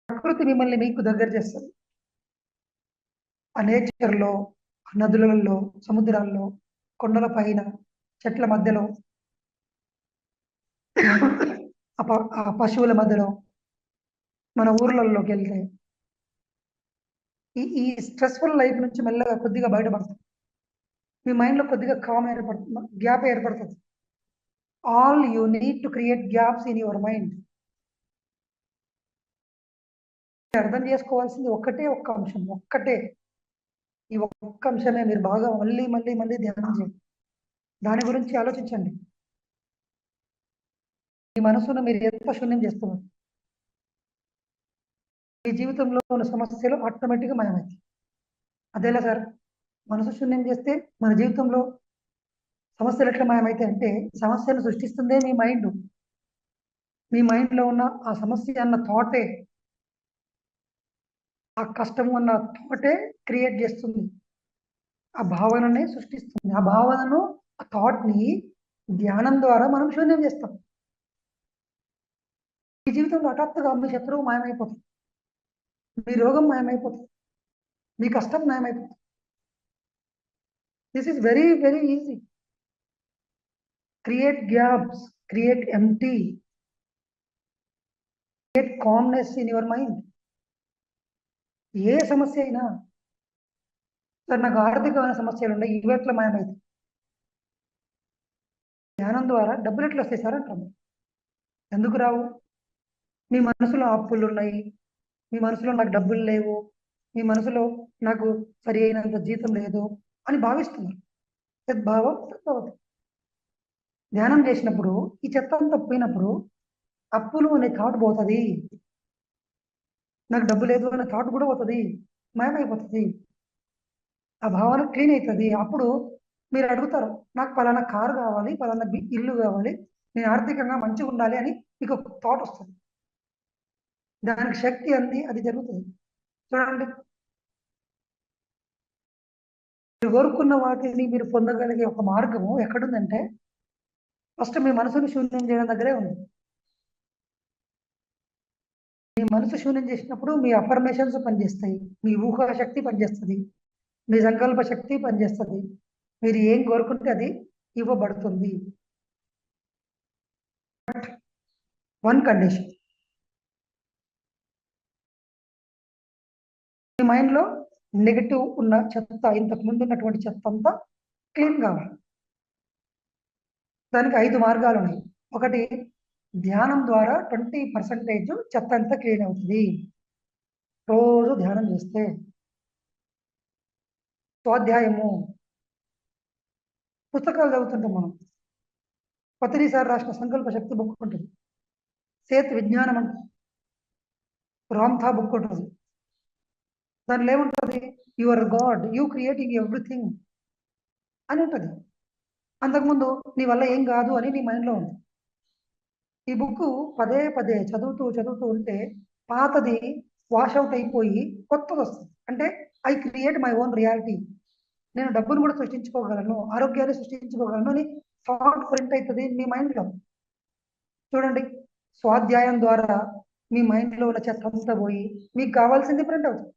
ప్రకృతి మిమ్మల్ని మీకు దగ్గర చేస్తుంది. ఆ నేచర్లో, నదులలో, సముద్రాల్లో, కొండల పైన, చెట్ల మధ్యలో, ఆ పశువుల మధ్యలో, మన ఊర్లలోకి వెళ్తే ఈ స్ట్రెస్ఫుల్ లైఫ్ నుంచి మెల్లగా కొద్దిగా బయటపడుతుంది. మీ మైండ్లో కొద్దిగా కామ్ ఏర్పడుతుంది, గ్యాప్ ఏర్పడుతుంది. All you need to create gaps in your mind. అర్థం చేసుకోవాల్సింది ఒక్క అంశం, ఒక్కటే. ఈ ఒక్క అంశమే మీరు బాగా మళ్ళీ మళ్ళీ మళ్ళీ ధ్యానం చేయండి, దాని గురించి ఆలోచించండి. మీ మనసును మీరు ఎంత శూన్యం చేస్తున్నారు, మీ జీవితంలో ఉన్న సమస్యలు ఆటోమేటిక్గా మాయమవుతాయి. అదేలా సార్, మనసు శూన్యం చేస్తే మన జీవితంలో సమస్యలు ఎట్లా మాయమైతాయి అంటే, సమస్యను సృష్టిస్తుందే మీ మైండ్. మీ మైండ్లో ఉన్న ఆ సమస్య అన్న థాటే, ఆ కష్టం అన్న థాటే క్రియేట్ చేస్తుంది, ఆ భావననే సృష్టిస్తుంది. ఆ భావనను, ఆ థాట్ని ధ్యానం ద్వారా మనం శూన్యం చేస్తాం. మీ జీవితంలో హఠాత్తుగా మీ శత్రువు మాయమైపోతుంది, మీ రోగం మాయమైపోతుంది, మీ కష్టం మాయమైపోతుంది. This is very very easy. Create gaps, create empty, create calmness in your mind. ఏ సమస్య అయినా సార్, నాకు ఆర్థికమైన సమస్యలు ఉన్నాయి, ఇవి ఎట్లా మాయమైంది? ధ్యానం ద్వారా డబ్బులు ఎట్లా వస్తాయి సార్ అంటాము. ఎందుకు రావు? మీ మనసులో అప్పులు ఉన్నాయి, మీ మనసులో నాకు డబ్బులు లేవు, మీ మనసులో నాకు సరి అయినంత జీతం లేదు అని భావిస్తున్నారు. సద్భావం తత్వవతి. ధ్యానం చేసినప్పుడు ఈ చెత్త అంతా పోయినప్పుడు అప్పులు అనే థాట్ పోతుంది, నాకు డబ్బు లేదు అనే థాట్ కూడా పోతుంది, మాయమైపోతుంది. ఆ భావన క్లీన్ అవుతుంది. అప్పుడు మీరు అడుగుతారు, నాకు పలానా కారు కావాలి, పలానా ఇల్లు కావాలి, నేను ఆర్థికంగా మంచిగా ఉండాలి అని మీకు ఒక థాట్ వస్తుంది. దానికి శక్తి అంది, అది జరుగుతుంది. చూడండి, మీరు కోరుకున్న వాటిని మీరు పొందగలిగే ఒక మార్గము ఎక్కడుందంటే ఫస్ట్ మీ మనసును శూన్యం చేయడం దగ్గరే ఉంది. మీ మనసు శూన్యం చేసినప్పుడు మీ అఫర్మేషన్స్ పనిచేస్తాయి, మీ ఊహా శక్తి పనిచేస్తుంది, మీ సంకల్ప శక్తి పనిచేస్తుంది. మీరు ఏం కోరుకుంటే అది ఇవ్వబడుతుంది. వన్ కండిషన్, మీ మైండ్లో నెగటివ్ ఉన్న చెత్త, ఇంతకు ముందు ఉన్నటువంటి చెత్త అంతా క్లీన్ కావాలి. దానికి 5 మార్గాలు ఉన్నాయి. ఒకటి, ధ్యానం ద్వారా 20% చెత్త అంతా క్లీన్ అవుతుంది. రోజు ధ్యానం చేస్తే. స్వాధ్యాయము, పుస్తకాలు చదువుతుంటాం మనం. పత్రి సార్ రాసిన సంకల్ప శక్తి బుక్ ఉంటుంది, సేత్ విజ్ఞానం అంటే రామ్థా బుక్ ఉంటుంది. దానిలో ఏముంటుంది, your God, you creating everything అని ఉంటుంది. అంతకుముందు నీ వల్ల ఏం కాదు అని నీ మైండ్లో ఉంది. ఈ బుక్ పదే పదే చదువుతూ ఉంటే పాతది వాషౌట్ అయిపోయి కొత్తది వస్తుంది. అంటే I create my own reality, నేను డబ్బును కూడా సృష్టించుకోగలను, ఆరోగ్యాన్ని సృష్టించుకోగలను అని థాట్ ప్రింట్ అవుతుంది మీ మైండ్లో. చూడండి, స్వాధ్యాయం ద్వారా మీ మైండ్లో ఉన్న చెత్త అంతా పోయి మీకు కావాల్సింది ప్రింట్ అవుతుంది.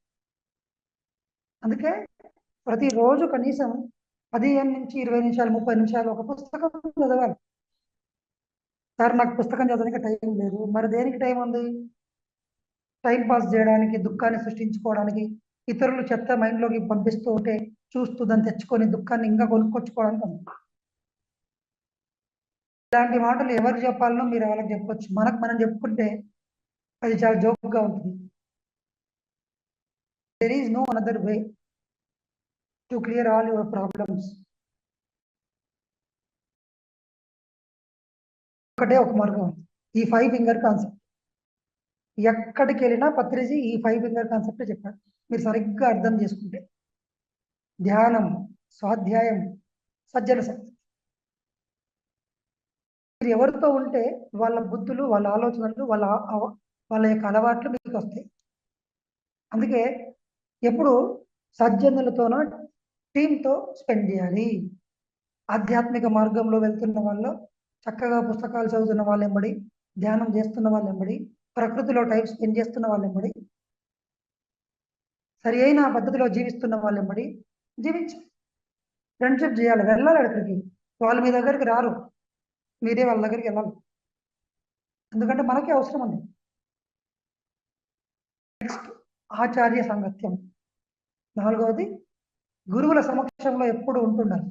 అందుకే ప్రతిరోజు కనీసం 15 నుంచి 20 నిమిషాలు, 30 నిమిషాలు ఒక పుస్తకం చదవాలి. సార్ నాకు పుస్తకం చదవడానికి టైం లేదు, మరి దేనికి టైం ఉంది? టైం పాస్ చేయడానికి, దుఃఖాన్ని సృష్టించుకోవడానికి, ఇతరులు చెత్త మైండ్లోకి పంపిస్తూ ఉంటే చూస్తూ దాన్ని తెచ్చుకొని దుఃఖాన్ని ఇంకా కొనుక్కొచ్చుకోవడానికి ఉంది. ఇలాంటి మాటలు ఎవరికి చెప్పాలనో మీరు వాళ్ళకి చెప్పొచ్చు, మనకు మనం చెప్పుకుంటే అది చాలా జోక్గా ఉంటుంది. There is no another way to clear all your problems. ఒకటే ఒక మార్గం, ఈ 5 ఫింగర్ కాన్సెప్ట్. ఎక్కడికి వెళ్ళినా పత్రిజీ ఈ 5 ఫింగర్ కాన్సెప్ట్ చెప్పాడు. మీరు సరిగ్గా అర్థం చేసుకుంటే ధ్యానం, స్వాధ్యాయం, సజ్జన శక్తి. మీరు ఎవరితో ఉంటే వాళ్ళ బుద్ధులు, వాళ్ళ ఆలోచనలు, వాళ్ళ యొక్క అలవాట్లు మీకు వస్తాయి. అందుకే ఎప్పుడు సజ్జనులతోనో టీంతో స్పెండ్ చేయాలి. ఆధ్యాత్మిక మార్గంలో వెళ్తున్న వాళ్ళు, చక్కగా పుస్తకాలు చదువుతున్న వాళ్ళు ఎంబడి, ధ్యానం చేస్తున్న వాళ్ళు ఎంబడి, ప్రకృతిలో టైం స్పెండ్ చేస్తున్న వాళ్ళు ఎంబడి, సరి అయిన పద్ధతిలో జీవిస్తున్న వాళ్ళు ఎంబడి జీవించి ఫ్రెండ్షిప్ చేయాలి. వెళ్ళాలి అక్కడికి, వాళ్ళు మీ దగ్గరికి రారు, మీరే వాళ్ళ దగ్గరికి వెళ్ళాలి. ఎందుకంటే మనకే అవసరం ఉంది. నెక్స్ట్, ఆచార్య సాంగత్యం. 4వది, గురువుల సమక్షంలో ఎప్పుడు ఉంటుండాలి.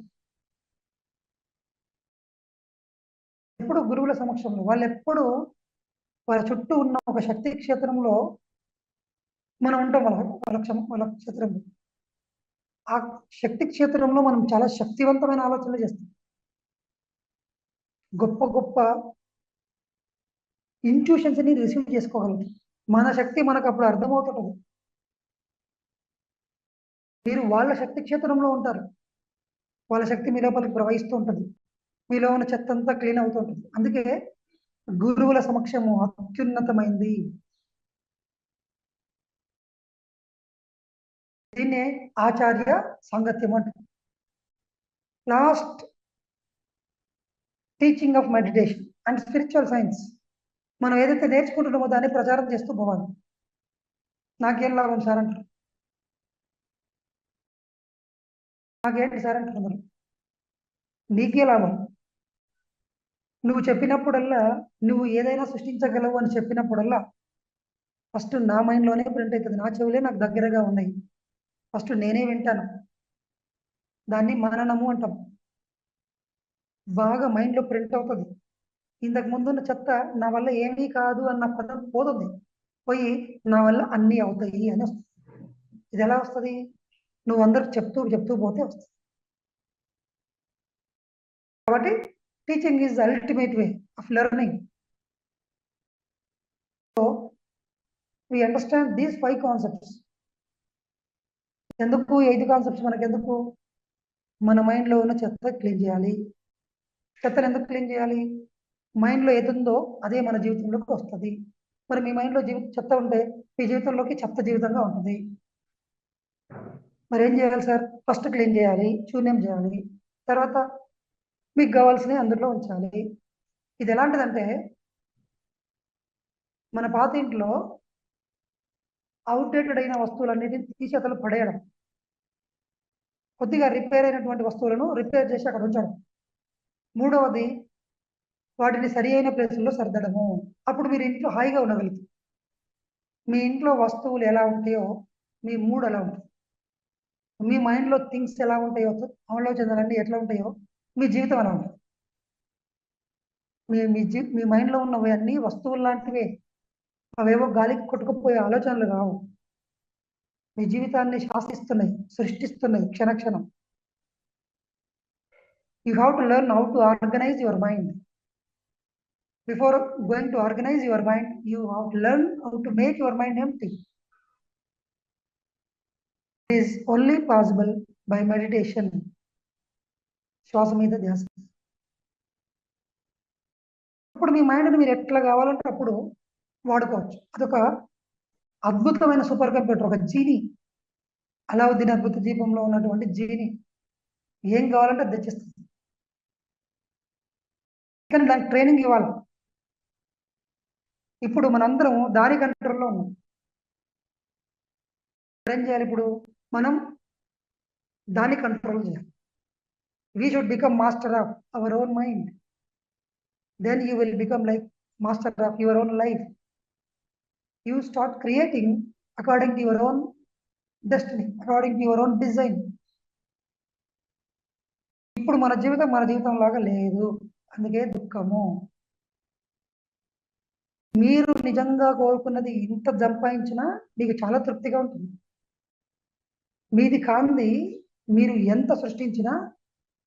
ఎప్పుడు గురువుల సమక్షంలో, వాళ్ళు ఎప్పుడు వాళ్ళ చుట్టూ ఉన్న ఒక శక్తి క్షేత్రంలో మనం ఉంటాం. వాళ్ళ క్షేత్రంలో, ఆ శక్తి క్షేత్రంలో మనం చాలా శక్తివంతమైన ఆలోచనలు చేస్తాం. గొప్ప గొప్ప ఇంట్యూషన్స్ ని రిసీవ్ చేసుకోగలుగుతాం. మన శక్తి మనకు అప్పుడు అర్థమవుతుంటుంది. మీరు వాళ్ళ శక్తి క్షేత్రంలో ఉంటారు, వాళ్ళ శక్తి మీ లోపలికి ప్రవహిస్తూ ఉంటుంది, మీలో ఉన్న చెత్త అంతా క్లీన్ అవుతూ ఉంటుంది. అందుకే గురువుల సమక్షము అత్యున్నతమైంది. దీన్నే ఆచార్య సాంగత్యం అంటారు. Last, teaching of meditation and spiritual science. మనం ఏదైతే నేర్చుకుంటున్నామో దాన్ని ప్రచారం చేస్తూ పోవాలి. నాకేం లాభం సార్ అంటారు, నాకేంటి సార్ అంటున్నారు. నీకే లాభం. నువ్వు చెప్పినప్పుడల్లా, నువ్వు ఏదైనా సృష్టించగలవు అని చెప్పినప్పుడల్లా ఫస్ట్ నా మైండ్లోనే ప్రింట్ అవుతుంది, నా చెవులే నాకు దగ్గరగా ఉన్నాయి, ఫస్ట్ నేనే వింటాను. దాన్ని మననము అంటాం. బాగా మైండ్లో ప్రింట్ అవుతుంది. ఇంతకు ముందున్న చెత్త నా వల్ల ఏమీ కాదు అన్న పదం పోతుంది, పోయి నా వల్ల అన్నీ అవుతాయి అని వస్తుంది. ఇది ఎలా వస్తుంది? నువ్వు అందరికి చెప్తూ పోతే వస్తుంది. కాబట్టి teaching is ultimate way of learning. So we understand these 5 concepts. ఎందుకు 5 కాన్సెప్ట్స్ మనకు ఎందుకు? మన మైండ్లో ఉన్న చెత్త క్లీన్ చేయాలి. చెత్తను ఎందుకు క్లీన్ చేయాలి? మైండ్లో ఏదుందో అదే మన జీవితంలోకి వస్తుంది. మరి మీ మైండ్లో చెత్త ఉంటే మీ జీవితంలోకి చెత్త జీవితంగా ఉంటుంది. మరి ఏం చేయాలి సార్? ఫస్ట్ క్లీన్ చేయాలి, శూన్యం చేయాలి, తర్వాత మీకు కావాల్సినవి అందులో ఉంచాలి. ఇది ఎలాంటిదంటే మన పాత ఇంట్లో అవుట్డేటెడ్ అయిన వస్తువులన్నిటిని తీసి అసలు పడేయడం, కొద్దిగా రిపేర్ అయినటువంటి వస్తువులను రిపేర్ చేసి అక్కడ ఉంచడం. మూడవది వాటిని సరి అయిన ప్లేసుల్లో సర్దడము. అప్పుడు మీరు ఇంట్లో హాయిగా ఉండగలుగుతారు. మీ ఇంట్లో వస్తువులు ఎలా ఉంటాయో మీ మూడ్ ఎలా ఉంటుంది, మీ మైండ్లో థింగ్స్ ఎలా ఉంటాయో, ఆలోచనలన్నీ ఎట్లా ఉంటాయో మీ జీవితం ఎలా ఉంటుంది. మీ మైండ్లో ఉన్నవి అన్నీ వస్తువులు లాంటివే, అవేవో గాలికి కొట్టుకుపోయే ఆలోచనలు కావు. మీ జీవితాన్ని శాసిస్తున్నాయి, సృష్టిస్తున్నాయి క్షణక్షణం. You have to learn how to organise your mind. Before going to organize your mind, you have to learn how to make your mind empty. It is only possible by meditation. శ్వాస మీద ధ్యాస. ఇప్పుడు మీ మైండ్ని మీరు ఎట్లా కావాలంటే అప్పుడు వాడుకోవచ్చు. అదొక అద్భుతమైన సూపర్ కంప్యూటర్, ఒక జీని. అలావుద్దీన్ అద్భుత దీపంలో ఉన్నటువంటి జీని ఏం కావాలంటే అది తెచ్చిస్తుంది. కానీ దానికి ట్రైనింగ్ ఇవ్వాలి. ఇప్పుడు మనందరం దాని కంట్రోల్లో ఉన్నాం. ఏం చేయాలి? ఇప్పుడు మనం దాని కంట్రోల్ చేయాలి. We should become master of our own mind. Then you will become like master of your own life. You start creating according to your own destiny, according to your own design. ఇప్పుడు మన జీవితం లాగా లేదు, అందుకే దుఃఖము. మీరు నిజంగా కోరుకున్నది ఇంత సంపాదించినా మీకు చాలా తృప్తిగా ఉంటుంది. మీది కాంది మీరు ఎంత సృష్టించినా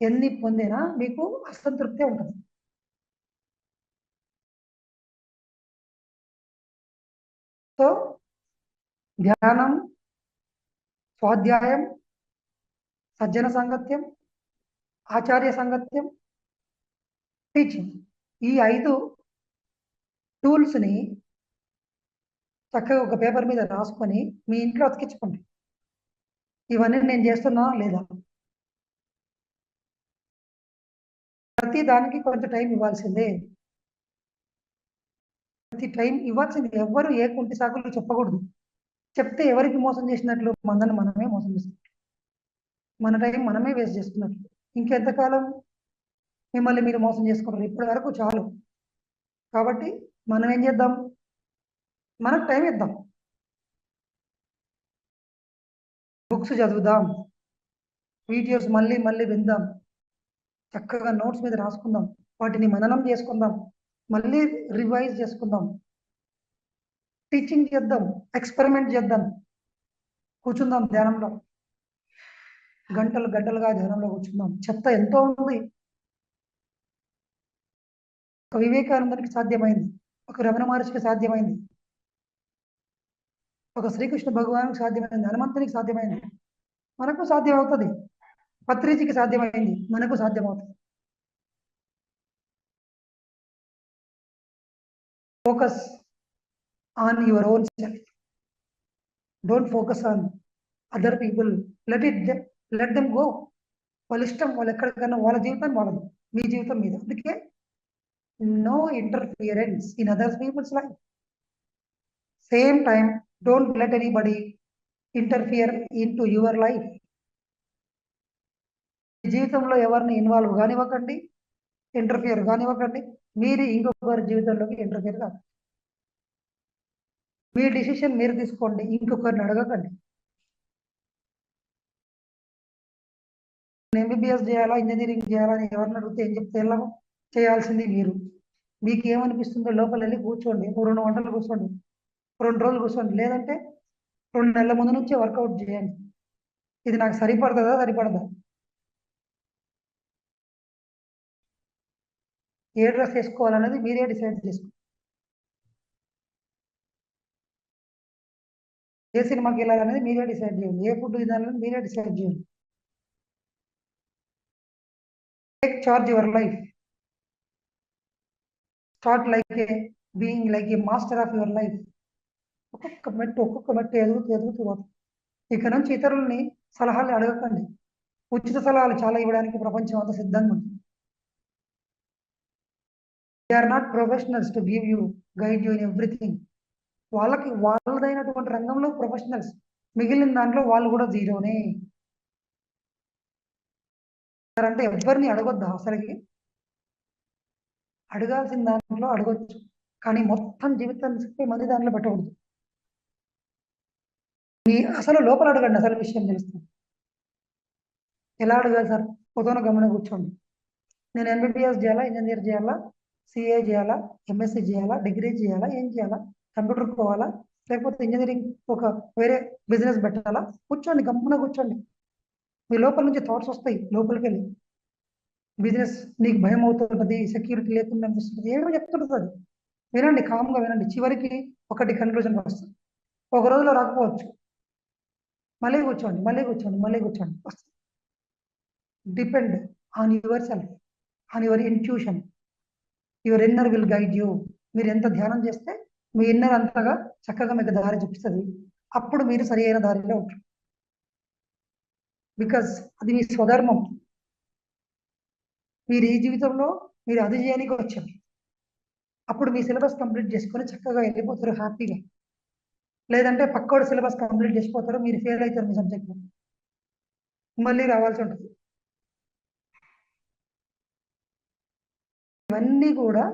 ఎన్ని పొందినా మీకు అసంతృప్తి ఉంటుంది. సో ధ్యానం, స్వాధ్యాయం, సజ్జన సాంగత్యం, ఆచార్య సాంగత్యం, టీచింగ్, ఈ 5 టూల్స్ని చక్కగా ఒక పేపర్ మీద రాసుకొని మీ ఇంట్లో అతికించుకోండి. ఇవన్నీ నేను చేస్తున్నా లేదా? ప్రతి దానికి కొంచెం టైం ఇవ్వాల్సిందే. ప్రతి టైం ఇవ్వాల్సింది. ఎవ్వరు ఏ కుంటి సాకులు చెప్పకూడదు. చెప్తే ఎవరికి మోసం చేసినట్లు? మనల్ని మనమే మోసం చేస్తున్నట్లు, మన టైం మనమే వేస్ట్ చేస్తున్నట్లు. ఇంకెంతకాలం మిమ్మల్ని మీరు మోసం చేసుకుంటారు? ఇప్పటి వరకు చాలు. కాబట్టి మనం ఏం చేద్దాం? మనకు టైం ఇద్దాం. బుక్స్ చదువుదాం, వీడియోస్ మళ్ళీ మళ్ళీ విందాం, చక్కగా నోట్స్ మీద రాసుకుందాం, వాటిని మననం చేసుకుందాం, మళ్ళీ రివైజ్ చేసుకుందాం, టీచింగ్ చేద్దాం, ఎక్స్పెరిమెంట్ చేద్దాం, కూర్చుందాం ధ్యానంలో, గంటలు గంటలుగా ధ్యానంలో కూర్చుందాం. చెత్త ఎంతో ఉంది. ఒక వివేకానందునికి సాధ్యమైంది, ఒక రమణ మహర్షికి సాధ్యమైంది, ఒక శ్రీకృష్ణ భగవానికి సాధ్యమైంది, హనుమంతునికి సాధ్యమైంది, మనకు సాధ్యం అవుతుంది. పత్రిజీకి సాధ్యమైంది, మనకు సాధ్యమవుతుంది. Focus on your own self. Don't focus on other people. Let them go. వాళ్ళ ఇష్టం, వాళ్ళు ఎక్కడికన్నా, వాళ్ళ జీవితం వాళ్ళది, మీ జీవితం మీద. అందుకే no interference in other people's life. Same time, don't let anybody interfere into your life. జీవితంలో ఎవరిని ఇన్వాల్వ్ కానివ్వకండి, ఇంటర్ఫియర్ కానివ్వకండి. మీరు ఇంకొకరి జీవితంలోకి ఇంటర్ఫియర్ కాదు. మీ డిసిషన్ మీరు తీసుకోండి, ఇంకొకరిని అడగకండి. ఎంబీబీఎస్ చేయాలా, ఇంజనీరింగ్ చేయాలా అని ఎవరిని అడిగితే ఏం చెప్తే వెళ్ళాము? చేయాల్సింది మీరు. మీకు ఏమనిపిస్తుందో లోపల వెళ్ళి కూర్చోండి, 2 గంటలు కూర్చోండి, 2 రోజులు కూర్చోండి, లేదంటే 2 నెలల ముందు నుంచే వర్కౌట్ చేయండి. ఇది నాకు సరిపడదా? ఏ డ్రెస్ వేసుకోవాలనేది మీరే డిసైడ్ చేసుకోండి. ఏ సినిమాకి వెళ్ళాలనేది మీరే డిసైడ్ చేయండి. ఏ ఫుడ్ తినాలనేది మీరే డిసైడ్ చేయండి. Take charge your life. Start like A being like A master of your life. ఒక్కొక్క మెట్టు ఎదుగుతూ పోతాం. ఇక నుంచి ఇతరులని సలహాలు అడగకండి. ఉచిత సలహాలు చాలా ఇవ్వడానికి ప్రపంచం అంతా సిద్ధంగా ఉంది. They are not professionals to give you guide you in everything. వాళ్ళకి వాళ్ళదైనటువంటి రంగంలో ప్రొఫెషనల్స్, మిగిలిన దాంట్లో వాళ్ళు కూడా జీరోనే. అంటే ఎవరిని అడగొద్దా అసలుకి? అడగాల్సిన దాంట్లో అడగొచ్చు, కానీ మొత్తం జీవితాన్ని చెప్పి మంది దాంట్లో పెట్టకూడదు. మీ అసలు లోపల అడగండి, అసలు విషయం తెలుస్తుంది. ఎలా అడగాలి సార్? పొద్దున గమనం కూర్చోండి. నేను ఎంబీబీఎస్ చేయాలా, ఇంజనీర్ చేయాలా, సిఏ చేయాలా, ఎంఎస్సి చేయాలా, డిగ్రీ చేయాలా, ఏం చేయాలా, కంప్యూటర్ పోవాలా, లేకపోతే ఇంజనీరింగ్ ఒక వేరే బిజినెస్ పెట్టాలా? కూర్చోండి, గమ్మున కూర్చోండి. మీ లోపల నుంచి థాట్స్ వస్తాయి. లోపలికి వెళ్ళి బిజినెస్ నీకు భయం అవుతుంటది, సెక్యూరిటీ లేకుండా అనిపిస్తుంది, ఏమో చెప్తుంటుంది అది. వినండి, కామ్గా వినండి. చివరికి ఒకటి కన్క్లూజన్ వస్తుంది. ఒక రోజులో రాకపోవచ్చు, మళ్ళీ కూర్చోండి, మళ్ళీ కూర్చోండి, వస్తుంది. Depend on your self, on your intuition. Your inner will guide you. మీరు ఎంత ధ్యానం చేస్తే మీ ఇన్నర్ అంతగా చక్కగా మీకు దారి చూపిస్తుంది. అప్పుడు మీరు సరి అయిన దారిలో ఉంటారు. బికాజ్ అది మీ స్వధర్మం. మీరు ఈ జీవితంలో మీరు అది చేయడానికి వచ్చారు. అప్పుడు మీ సిలబస్ కంప్లీట్ చేసుకొని చక్కగా వెళ్ళిపోతారు హ్యాపీగా. లేదంటే పక్కోడు సిలబస్ కంప్లీట్ చేసిపోతారు, మీరు ఫెయిల్ అవుతారు మీ సబ్జెక్ట్లో, మళ్ళీ రావాల్సి ఉంటుంది. ఇవన్నీ కూడా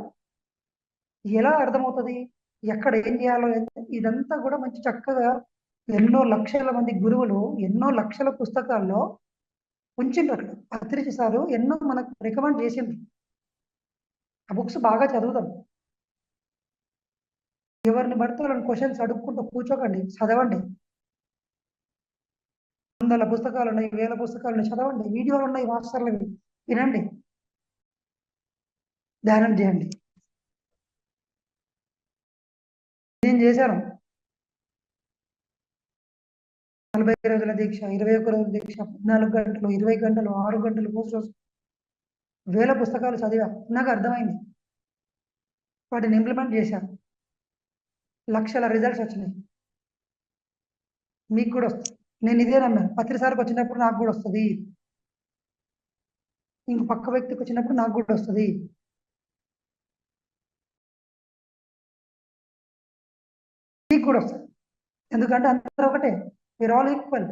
ఎలా అర్థమవుతుంది, ఎక్కడ ఏం చేయాలో, ఇదంతా కూడా మంచి చక్కగా ఎన్నో లక్షల మంది గురువులు ఎన్నో లక్షల పుస్తకాల్లో ఉంచిండ్రు. అక్కడ పత్రిక సారు ఎన్నో మనకు రికమెండ్ చేసిండ్రు. ఆ బుక్స్ బాగా చదువుతాం. ఎవరిని పడితే వాళ్ళని క్వశ్చన్స్ అడుక్కుంటూ కూర్చోకండి, చదవండి. వందల పుస్తకాలు ఉన్నాయి, వేల పుస్తకాలు ఉన్నాయి, చదవండి. వీడియోలు ఉన్నాయి, మాస్టర్లు వినండి, ధ్యానం చేయండి. నేను చేశాను 40 రోజుల దీక్ష, 21 రోజుల దీక్ష, 14 గంటలు, 20 గంటలు, 6 గంటలు, 3 రోజులు, వేల పుస్తకాలు చదివా. నాకు అర్థమైంది, వాటిని ఇంప్లిమెంట్ చేశాను. లక్షల రిజల్ట్స్ వచ్చినాయి. మీకు కూడా వస్తుంది. నేను ఇదే నమ్మాను. పత్రిసారికి వచ్చినప్పుడు నాకు కూడా వస్తుంది, ఇంక పక్క వ్యక్తికి వచ్చినప్పుడు నాకు కూడా వస్తుంది. మీకు కూడా వస్తుంది. ఎందుకంటే అందరూ ఒకటే, మీరు ఆల్ ఈక్వల్.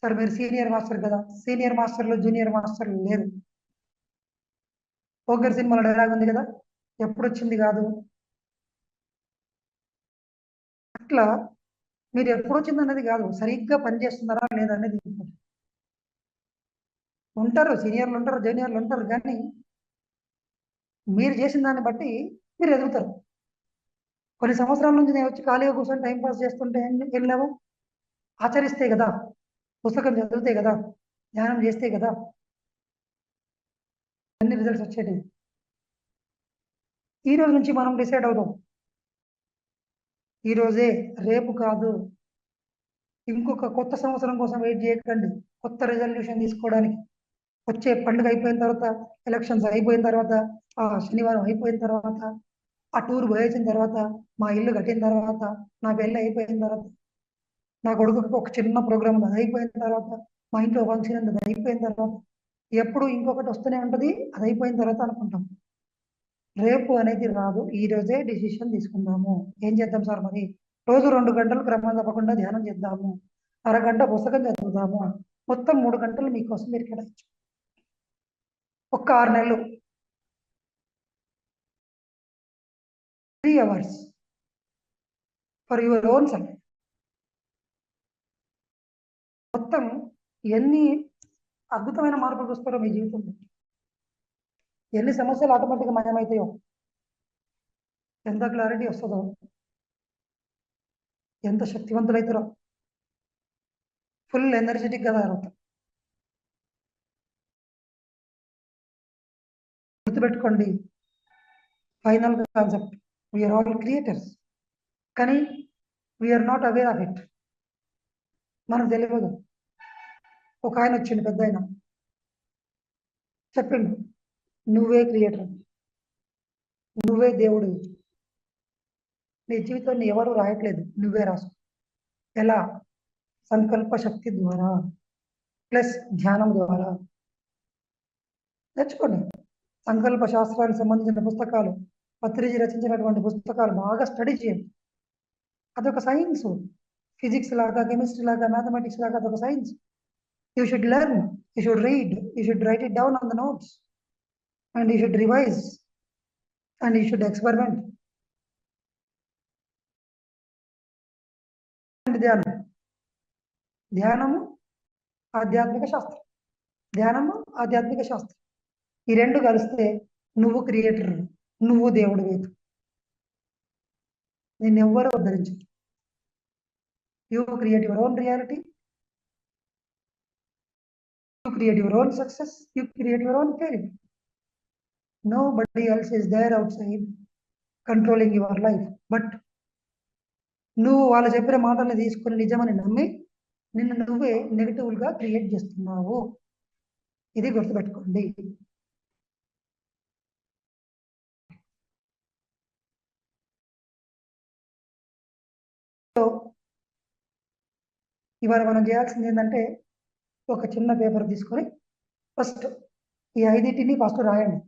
సార్ మీరు సీనియర్ మాస్టర్ కదా, సీనియర్ మాస్టర్లు జూనియర్ మాస్టర్లు లేరు. పోకర్ సినిమాలో డైలాగ్ ఉంది కదా, ఎప్పుడు వచ్చింది కాదు. అట్లా మీరు ఎప్పుడు వచ్చింది అన్నది కాదు, సరిగ్గా పనిచేస్తున్నారా లేదా అనేది important. ఉంటారు సీనియర్లు, ఉంటారు జూనియర్లు, ఉంటారు, కానీ మీరు చేసిన దాన్ని బట్టి మీరు ఎదుగుతారు. కొన్ని సంవత్సరాల నుంచి నేను వచ్చి ఖాళీగా కూర్చొని టైం పాస్ చేస్తుంటే ఏం లాభం? ఆచరిస్తే కదా, పుస్తకం చదివితే కదా, ధ్యానం చేస్తే కదా అన్ని రిజల్ట్స్ వచ్చేది. ఈ రోజు నుంచి మనం డిసైడ్ అవుదాం. ఈ రోజే, రేపు కాదు. ఇంకొక కొత్త సంవత్సరం కోసం వెయిట్ చేయకండి కొత్త రెజల్యూషన్ తీసుకోవడానికి. వచ్చే పండుగ అయిపోయిన తర్వాత, ఎలక్షన్స్ అయిపోయిన తర్వాత, ఆ శనివారం అయిపోయిన తర్వాత, ఆ టూర్ పోయేసిన తర్వాత, మా ఇల్లు కట్టిన తర్వాత, నా పెళ్ళి అయిపోయిన తర్వాత, నా కొడుకుకి ఒక చిన్న ప్రోగ్రామ్ ఉంది, అది అయిపోయిన తర్వాత, మా ఇంట్లో ఫంక్షన్ ఉంది, అది అయిపోయిన తర్వాత, ఎప్పుడు ఇంకొకటి వస్తూనే ఉంటుంది, అది అయిపోయిన తర్వాత అనుకుంటాం. రేపు అనేది రాదు, ఈ రోజే డిసిషన్ తీసుకుందాము. ఏం చేద్దాం సార్ మరి? రోజు 2 గంటలు క్రమం తప్పకుండా ధ్యానం చేద్దాము, అరగంట పుస్తకం చదువుదాము, మొత్తం 3 గంటలు మీకోసం మీరు కేటాయించు. ఒక్క 6 నెలలు, 3 hours for your own self. మొత్తం ఎన్ని అద్భుతమైన మార్పులు చూస్తారో మీ జీవితంలో, ఎన్ని సమస్యలు ఆటోమేటిక్గా మాయమవుతాయో, ఎంత క్లారిటీ వస్తుందో, ఎంత శక్తివంతులైతారో, ఫుల్ ఎనర్జెటిక్గా తయారవుతాం. గుర్తుపెట్టుకోండి, final concept, we're all creators, కానీ we're not aware of it. మనకు తెలియదు. ఒక ఆయన వచ్చిండు, పెద్ద ఆయన చెప్పిండు, నువ్వే క్రియేటర్, నువ్వే దేవుడు, నీ జీవితాన్ని ఎవరు రాయట్లేదు, నువ్వే రాసు. ఎలా? సంకల్ప శక్తి ద్వారా ప్లస్ ధ్యానం ద్వారా. నేర్చుకోండి. సంకల్ప శాస్త్రానికి సంబంధించిన పుస్తకాలు, పత్రిజీ రచించినటువంటి పుస్తకాలు బాగా స్టడీ చేయండి. అదొక సైన్స్. ఫిజిక్స్ లాగా, కెమిస్ట్రీ లాగా, మ్యాథమెటిక్స్ లాగా అదొక science. You should learn, you should read, you should write it down on the notes, and you should revise, and you should experiment. ధ్యానం, ధ్యానము ఆధ్యాత్మిక శాస్త్రం, ధ్యానము ఆధ్యాత్మిక శాస్త్రం. ఈ రెండు కలిస్తే నువ్వు క్రియేటర్, నువ్వు దేవుడు వేదు. నిన్ను ఎవ్వరు ఉద్ధరించు. You create your own reality, you create your own success, you create your own career. Nobody else is there outside controlling your life. But నువ్వు వాళ్ళు చెప్పిన మాటల్ని తీసుకొని నిజమని నమ్మి నిన్ను నువ్వే నెగిటివ్గా క్రియేట్ చేస్తున్నావు. ఇది గుర్తుపెట్టుకోండి. సో ఇవాళ మనం చేయాల్సింది ఏంటంటే, ఒక చిన్న పేపర్ తీసుకొని ఫస్ట్ ఈ 5 ఫస్ట్ రాయండి.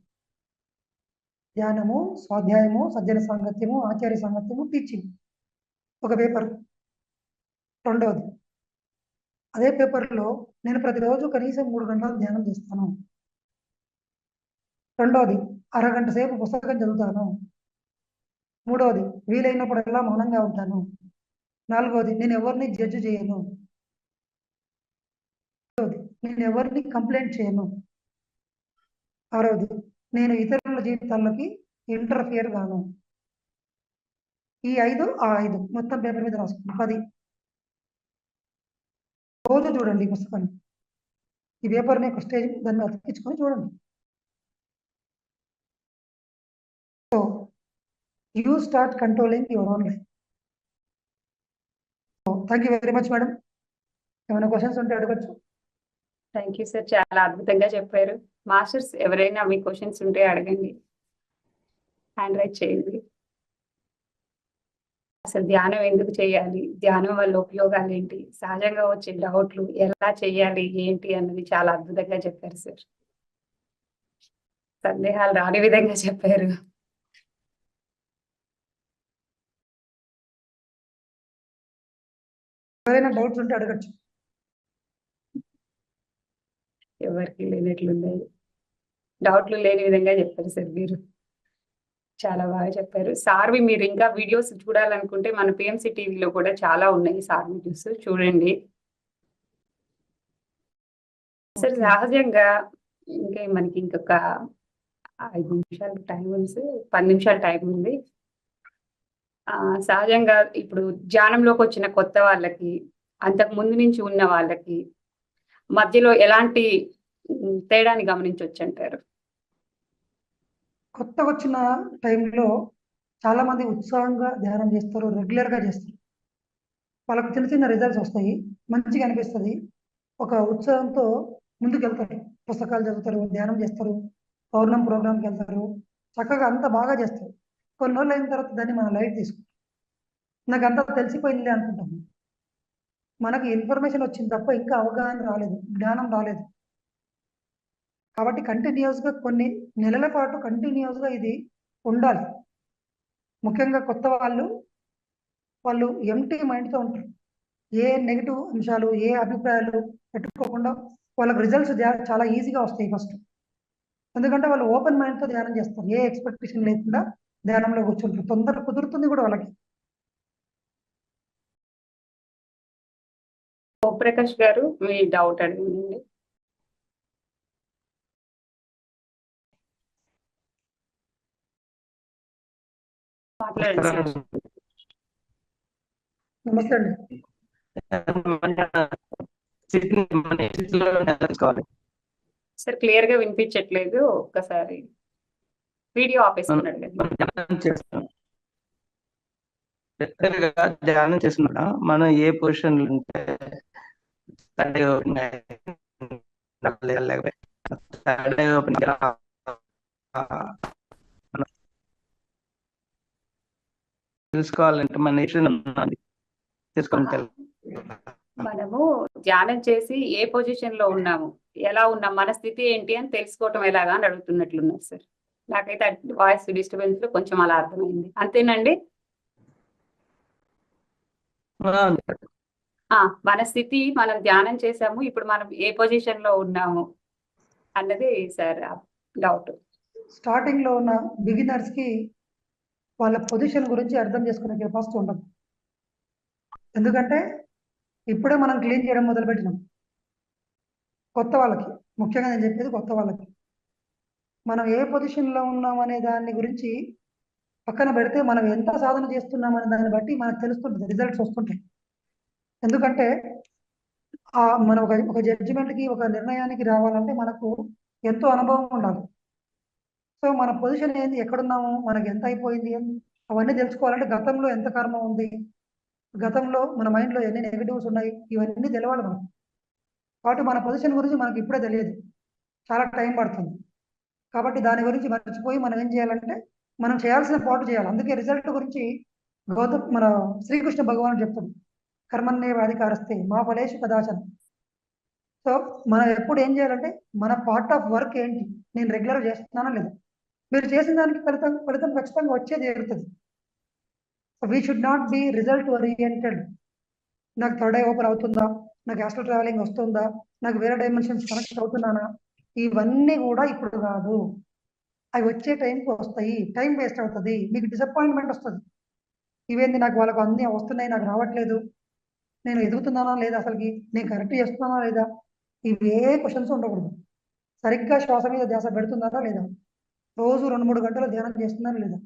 ధ్యానము, స్వాధ్యాయము, సజ్జన సాంగత్యము, ఆచార్య సాంగత్యము, టీచింగ్ ఒక పేపర్. రెండవది, అదే పేపర్లో నేను ప్రతిరోజు కనీసం 3 గంటలు ధ్యానం చేస్తాను. రెండవది, అరగంట సేపు పుస్తకం చదువుతాను. మూడవది, వీలైనప్పుడల్లా మౌనంగా ఉంటాను. నాలుగవది, నేను ఎవరిని జడ్జి చేయను. నేను ఎవరిని కంప్లైంట్ చేయను. ఆరవది, నేను ఇతరుల జీవితాల్లోకి ఇంటర్ఫియర్ కాను. ఈ 5 ఆ 5 మొత్తం పేపర్ మీద రాసుకున్నాను. 10 రోజు చూడండి ఈ పుస్తకాన్ని. ఈ పేపర్ని ఒక స్టేజ్ దాన్ని అతికించుకొని చూడండి. So you start controlling your own life. Thank you very much madam. ఏమైనా క్వశ్చన్స్ ఉంటే అడగచ్చు. థ్యాంక్ యూ సార్, చాలా అద్భుతంగా చెప్పారు. మాస్టర్స్ ఎవరైనా మీ క్వశ్చన్స్ ఉంటే అడగండి, హ్యాండ్ రైట్ చేయండి. అసలు ధ్యానం ఎందుకు చేయాలి, ధ్యానం వల్ల ఉపయోగాలు ఏంటి, సహజంగా వచ్చే డౌట్లు ఎలా చేయాలి ఏంటి అన్నది చాలా అద్భుతంగా చెప్పారు సార్. సందేహాలు రాని విధంగా చెప్పారు. ఎవరైనా డౌట్స్ ఉంటే అడగచ్చు. ఎవరికి లేనట్లున్నాయి, డౌట్లు లేని విధంగా చెప్పారు సార్ మీరు. చాలా బాగా చెప్పారు సార్. మీరు ఇంకా వీడియోస్ చూడాలనుకుంటే మన పిఎంసి టీవీలో కూడా చాలా ఉన్నాయి సార్ వీడియోస్, చూడండి సార్. సహజంగా ఇంకా మనకి ఇంకొక 5 నిమిషాలు టైం ఉంది, 10 నిమిషాలు టైం ఉంది. సహజంగా ఇప్పుడు ధ్యానంలోకి వచ్చిన కొత్త వాళ్ళకి, అంతకు ముందు నుంచి ఉన్న వాళ్ళకి మధ్యలో ఎలాంటి తేడాని గమనించవచ్చు అంటారు? కొత్తగా వచ్చిన టైంలో చాలా మంది ఉత్సాహంగా ధ్యానం చేస్తారు, రెగ్యులర్గా చేస్తారు. వాళ్ళకు చిన్న చిన్న రిజల్ట్స్ వస్తాయి, మంచిగా అనిపిస్తుంది. ఒక ఉత్సాహంతో ముందుకు వెళ్తారు, పుస్తకాలు చదువుతారు, ధ్యానం చేస్తారు, పౌర్ణం ప్రోగ్రామ్కి వెళ్తారు, చక్కగా అంతా బాగా చేస్తారు. కొన్ని రోజులు అయిన తర్వాత దాన్ని మనం లైట్ తీసుకుంటాం. నాకు అంతా తెలిసిపోయింది అనుకుంటాము. మనకి ఇన్ఫర్మేషన్ వచ్చింది తప్ప ఇంకా అవగాహన రాలేదు, జ్ఞానం రాలేదు. కాబట్టి కంటిన్యూస్గా కొన్ని నెలల పాటు కంటిన్యూస్గా ఇది ఉండాలి. ముఖ్యంగా కొత్త వాళ్ళు ఎంటీ మైండ్తో ఉంటారు. ఏ నెగిటివ్ అంశాలు, ఏ అభిప్రాయాలు పెట్టుకోకుండా వాళ్ళకి రిజల్ట్స్ చాలా ఈజీగా వస్తాయి ఫస్ట్. ఎందుకంటే వాళ్ళు ఓపెన్ మైండ్తో ధ్యానం చేస్తారు, ఏ ఎక్స్పెక్టేషన్ లేకుండా ధ్యానంలో కూర్చుంటారు, తొందరగా కుదురుతుంది కూడా వాళ్ళకి. ఓంప్రకాష్ గారు, మీ డౌట్ అడగండి. మాట్లాడండి సార్. నమస్తే అండి. సార్ క్లియర్ గా వినిపించట్లేదు, ఒక్కసారి వీడియో ఆపేసుకున్నాడు. ధ్యానం చేస్తున్నా మనం ఏ పొజిషన్ ఉంటే తెలుసుకోవాలంటే మన నేషన్ ఉన్నది తెలుసుకోవాలి. మనము ధ్యానం చేసి ఏ పొజిషన్ లో ఉన్నాము, ఎలా ఉన్నాం, మన స్థితి ఏంటి అని తెలుసుకోవటం ఎలాగా అని అడుగుతున్నట్లున్నారు సార్. నాకైతే వాయిస్ డిస్టర్బెన్స్ లో కొంచెం అలా అర్థమైంది. అంతేనండి. మన స్థితి మనం ధ్యానం చేసాము, ఇప్పుడు మనం ఏ పొజిషన్ లో ఉన్నాము అన్నది సార్ డౌట్. స్టార్టింగ్ లో ఉన్న బిగినర్స్ కి వాళ్ళ పొజిషన్ గురించి అర్థం చేసుకునే కెపాసిటీ ఉండదు. ఎందుకంటే ఇప్పుడే మనం క్లీన్ చేయడం మొదలుపెట్టినాం. కొత్త వాళ్ళకి, ముఖ్యంగా నేను చెప్పేది కొత్త వాళ్ళకి, మనం ఏ పొజిషన్ లో ఉన్నాం అనే దాని గురించి పక్కన పెడితే మనం ఎంత సాధన చేస్తున్నాం అనే దాన్ని బట్టి మనకు తెలుస్తుంటుంది, రిజల్ట్స్ వస్తుంటాయి. ఎందుకంటే మనం ఒక జడ్జిమెంట్కి, ఒక నిర్ణయానికి రావాలంటే మనకు ఎంతో అనుభవం ఉండాలి. సో మన పొజిషన్ ఏంది, ఎక్కడున్నాము, మనకి ఎంత అయిపోయింది, అవన్నీ తెలుసుకోవాలంటే గతంలో ఎంత కర్మ ఉంది, గతంలో మన మైండ్లో ఎన్ని నెగిటివ్స్ ఉన్నాయి, ఇవన్నీ తెలవాలి మనం. కాబట్టి మన పొజిషన్ గురించి మనకి ఇప్పుడే తెలియదు, చాలా టైం పడుతుంది. కాబట్టి దాని గురించి మర్చిపోయి మనం ఏం చేయాలంటే మనం చేయాల్సిన పాటు చేయాలి. అందుకే రిజల్ట్ గురించి మన శ్రీకృష్ణ భగవానుడు చెప్తాడు, కర్మన్నేవ అధికారస్తే మా ఫలేషు కదాచన. సో మనం ఎప్పుడు ఏం చేయాలంటే మన పార్ట్ ఆఫ్ వర్క్ ఏంటి, నేను రెగ్యులర్ చేస్తున్నానా లేదా, మీరు చేసిన దానికి ఫలితం ఖచ్చితంగా వచ్చే తీరుతుంది. We should not be result oriented. నాకు థర్డ్ ఐ ఓపెన్ అవుతుందా, నాకు ఆస్ట్రల్ ట్రావెలింగ్ వస్తుందా, నాకు వేరే డైమెన్షన్స్ కనెక్ట్ అవుతున్నానా, ఇవన్నీ కూడా ఇప్పుడు కాదు. అవి వచ్చే టైంకి వస్తాయి, టైం వేస్ట్ అవుతుంది, మీకు డిసప్పాయింట్మెంట్ వస్తుంది. ఇవేంది నాకు వాళ్ళకు అన్నీ వస్తున్నాయి, నాకు రావట్లేదు, నేను ఎదుగుతున్నానా లేదా, అసలుకి నేను కరెక్ట్ చేస్తున్నానా లేదా, ఇవే క్వశ్చన్స్ ఉండకూడదు. సరిగ్గా శ్వాస మీద ధ్యాస పెడుతున్నారా లేదా, రోజు 2-3 గంటలు ధ్యానం చేస్తున్నారా లేదా,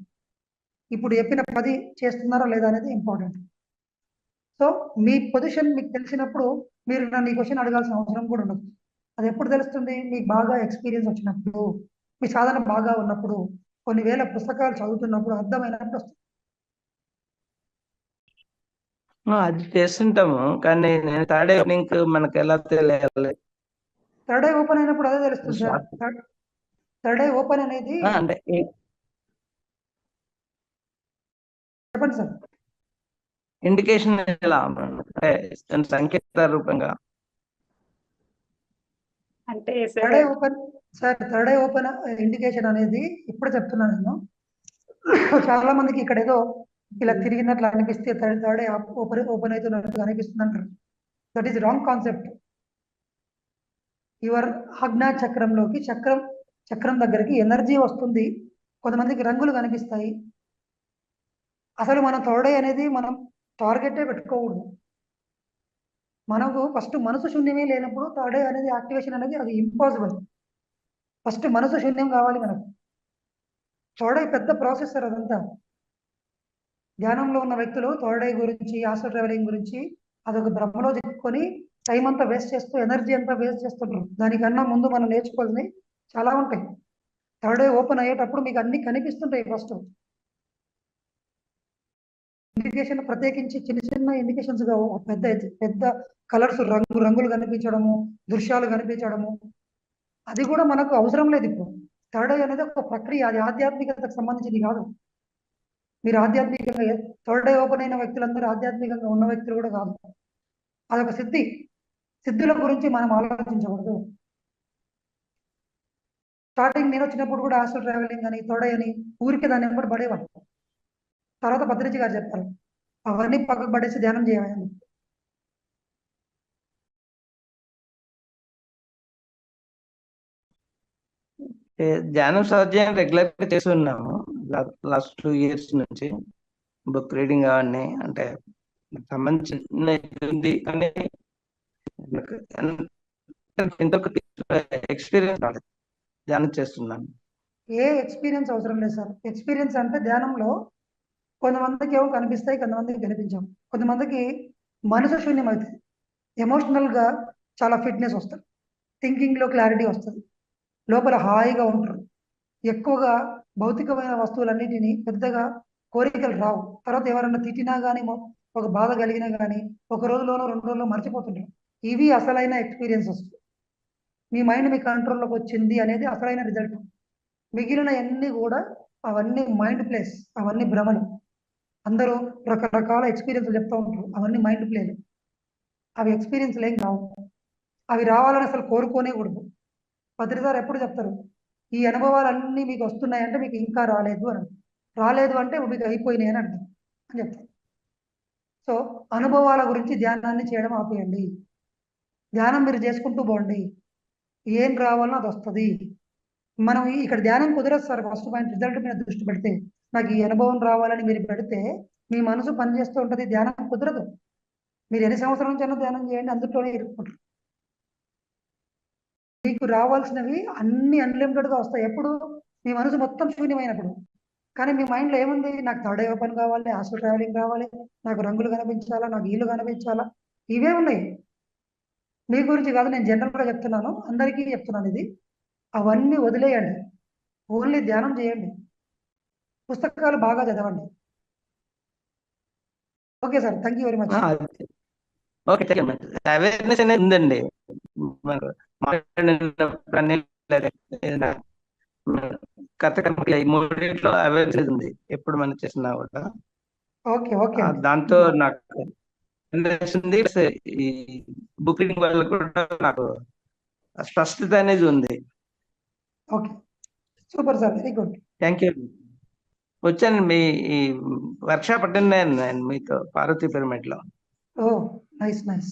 ఇప్పుడు చెప్పిన 10 చేస్తున్నారా లేదా అనేది ఇంపార్టెంట్. సో మీ పొజిషన్ మీకు తెలిసినప్పుడు మీరు నన్ను ఈ క్వశ్చన్ అడగాల్సిన అవసరం కూడా ఉండదు. అది ఎప్పుడు తెలుస్తుంది, మీకు బాగా ఎక్స్పీరియన్స్ వచ్చినప్పుడు, మీ సాధన బాగా ఉన్నప్పుడు, కొన్ని వేల పుస్తకాలు చదువుతున్నప్పుడు, అర్థమైనప్పుడు వస్తుంది. అది చేస్తుంటాము, కానీ నేను థర్డ్ ఓపెనింగ్ మనకు ఎలా తెలియాలి? థర్డ్ ఐ ఓపెన్ అయినప్పుడు అదే తెలుస్తుంది సార్. థర్డ్ ఐ ఓపెన్ అనేది అంటే చెప్పండి సార్. ఇండికేషన్ ఎలా, అంటే సంకేత రూపంగా అంటే third I open sir, third I open indication అనేది ఇప్పుడు చెప్తున్నాను నేను. చాలా మందికి ఇక్కడ ఏదో ఇలా తిరిగినట్లు అనిపిస్తే థర్డ్ ఐ ఓపెన్ అవుతున్నట్టు అనిపిస్తుంది అంటారు. That is wrong concept. Your ఆజ్ఞా చక్రంలోకి చక్రం దగ్గరికి ఎనర్జీ వస్తుంది, కొంతమందికి రంగులు కనిపిస్తాయి. అసలు మనం థర్డ్ ఐ అనేది మనం టార్గెటే పెట్టుకోకూడదు. మనకు ఫస్ట్ మనసు శూన్యమే లేనప్పుడు థర్డ్ ఐ అనేది యాక్టివేషన్ అనేది అది ఇంపాసిబుల్. ఫస్ట్ మనసు శూన్యం కావాలి మనకు. థర్డ్ ఐ పెద్ద ప్రాసెస్ సార్ అదంతా. ధ్యానంలో ఉన్న వ్యక్తులు థర్డ్ ఐ గురించి, ఆస్ట్రల్ ట్రావెలింగ్ గురించి అదొక భ్రమలో చెప్పుకొని టైం అంతా వేస్ట్ చేస్తూ, ఎనర్జీ అంతా వేస్ట్ చేస్తుంటారు. దానికన్నా ముందు మనం నేర్చుకోవాల్సినవి చాలా ఉంటాయి. థర్డ్ ఐ ఓపెన్ అయ్యేటప్పుడు మీకు అన్ని కనిపిస్తుంటాయి. ఫస్ట్ ఇండికేషన్ ప్రత్యేకించి చిన్న చిన్న ఇండికేషన్స్ గా పెద్ద పెద్ద కలర్స్, రంగులు కనిపించడము, దృశ్యాలు కనిపించడము, అది కూడా మనకు అవసరం లేదు. ఇప్పుడు థర్డ్ ఐ అనేది ఒక ప్రక్రియ, అది ఆధ్యాత్మికతకు సంబంధించింది కాదు. మీరు ఆధ్యాత్మికంగా థర్డ్ ఐ ఓపెన్ అయిన వ్యక్తులందరూ ఆధ్యాత్మికంగా ఉన్న వ్యక్తులు కూడా కాదు. అదొక సిద్ధుల గురించి మనం ఆలోచించకూడదు. స్టార్టింగ్ నేను వచ్చినప్పుడు కూడా ఆస్ట్రల్ ట్రావెలింగ్ అని, థర్డ్ ఐ అని ఊరికి దాన్ని ఎంబడి పడేవాడు. తర్వాత భద్రజీ గారు చెప్పారు, అవన్నీ పక్కకు పడేసి ధ్యానం చేయాలి. ధ్యానం సాధ్యం రెగ్యులర్ గా చేస్తున్నాము లాస్ట్ 2 years నుంచి. బుక్ రీడింగ్ అవన్నీ అంటే సంబంధించిన ఉంది, కానీ ఎక్స్పీరియన్స్ కాలేదు. ధ్యానం చేస్తున్నాను. ఏ ఎక్స్పీరియన్స్ అవసరం లేదు సార్. ఎక్స్పీరియన్స్ అంటే ధ్యానంలో కొంతమందికి ఏమో కనిపిస్తాయి, కొంతమందికి కనిపించవు. కొంతమందికి మనసు శూన్యం అవుతుంది, ఎమోషనల్గా చాలా ఫిట్నెస్ వస్తుంది, థింకింగ్లో క్లారిటీ వస్తుంది, లోపల హాయిగా ఉంటారు. ఎక్కువగా భౌతికమైన వస్తువులన్నిటినీ పెద్దగా కోరికలు రావు. తర్వాత ఎవరైనా తిట్టినా కానీ, ఒక బాధ కలిగినా కానీ 1 రోజులోనో 2 రోజుల్లో మర్చిపోతుంటారు. ఇవి అసలైన ఎక్స్పీరియన్సెస్. మీ మైండ్ మీ కంట్రోల్లోకి వచ్చింది అనేది అసలైన రిజల్ట్. మిగిలిన అన్ని కూడా అవన్నీ మైండ్ ప్లేస్, అవన్నీ భ్రమలు. అందరూ రకరకాల ఎక్స్పీరియన్స్లు చెప్తూ ఉంటారు, అవన్నీ మైండ్ ప్లేలు. అవి ఎక్స్పీరియన్స్లు ఏం కావు, అవి రావాలని అసలు కోరుకోనే కూడదు. పత్రి సార్ ఎప్పుడు చెప్తారు, ఈ అనుభవాలన్నీ మీకు వస్తున్నాయంటే మీకు ఇంకా రాలేదు అని, రాలేదు అంటే మీకు అయిపోయినాయి అని అంటారు అని చెప్తారు. సో అనుభవాల గురించి ధ్యానాన్ని చేయడం ఆపేయండి. ధ్యానం మీరు చేసుకుంటూ పోండి, ఏం రావాలన్నా అది వస్తుంది. మనం ఇక్కడ ధ్యానం కుదరదు సార్. ఫస్ట్ పాయింట్ రిజల్ట్ మీద దృష్టి పెడితే, నాకు ఈ అనుభవం రావాలని మీరు పెడితే మీ మనసు పనిచేస్తూ ఉంటుంది, ధ్యానం కుదరదు. మీరు ఎన్ని సంవత్సరాల నుంచి అయినా ధ్యానం చేయండి, అందులోనే ఇరుక్కుంటారు. మీకు రావాల్సినవి అన్ని అన్లిమిటెడ్గా వస్తాయి ఎప్పుడు మీ మనసు మొత్తం శూన్యమైనప్పుడు. కానీ మీ మైండ్లో ఏముంది, నాకు థర్డ్ ఏ పని కావాలి, హాస్టల్ ట్రావెలింగ్ కావాలి, నాకు రంగులు కనిపించాలా, నాకు ఇల్లు కనిపించాలా, ఇవే ఉన్నాయి. మీ గురించి కాదు, నేను జనరల్గా చెప్తున్నాను, అందరికీ చెప్తున్నాను ఇది. అవన్నీ వదిలేయండి, ఓన్లీ ధ్యానం చేయండి, పుస్తకాలు బాగా చదవండి. Okay sir, thank you very much. Okay, awareness అనేది ఉందండి. మనకు మాట్లాడినప్పుడు అన్ని ఏదైనా కథ కనుక ఈ మూడింట్లో అవేర్నెస్ ఉంది ఎప్పుడు మనం చేసినా కూడా. ఓకే ఓకే దాంతో నాకు ఉంది, ఈ బుక్ రీడింగ్ వల్ల కూడా నాకు స్పష్టత అనేది ఉంది. Okay, super sir, very good. Thank you. వచ్చాను మీ ఈ వర్క్షాప్ అటెండ్ అయ్యాను నేను మీతో పార్వతీ పిరమిడ్ లో. Oh nice nice.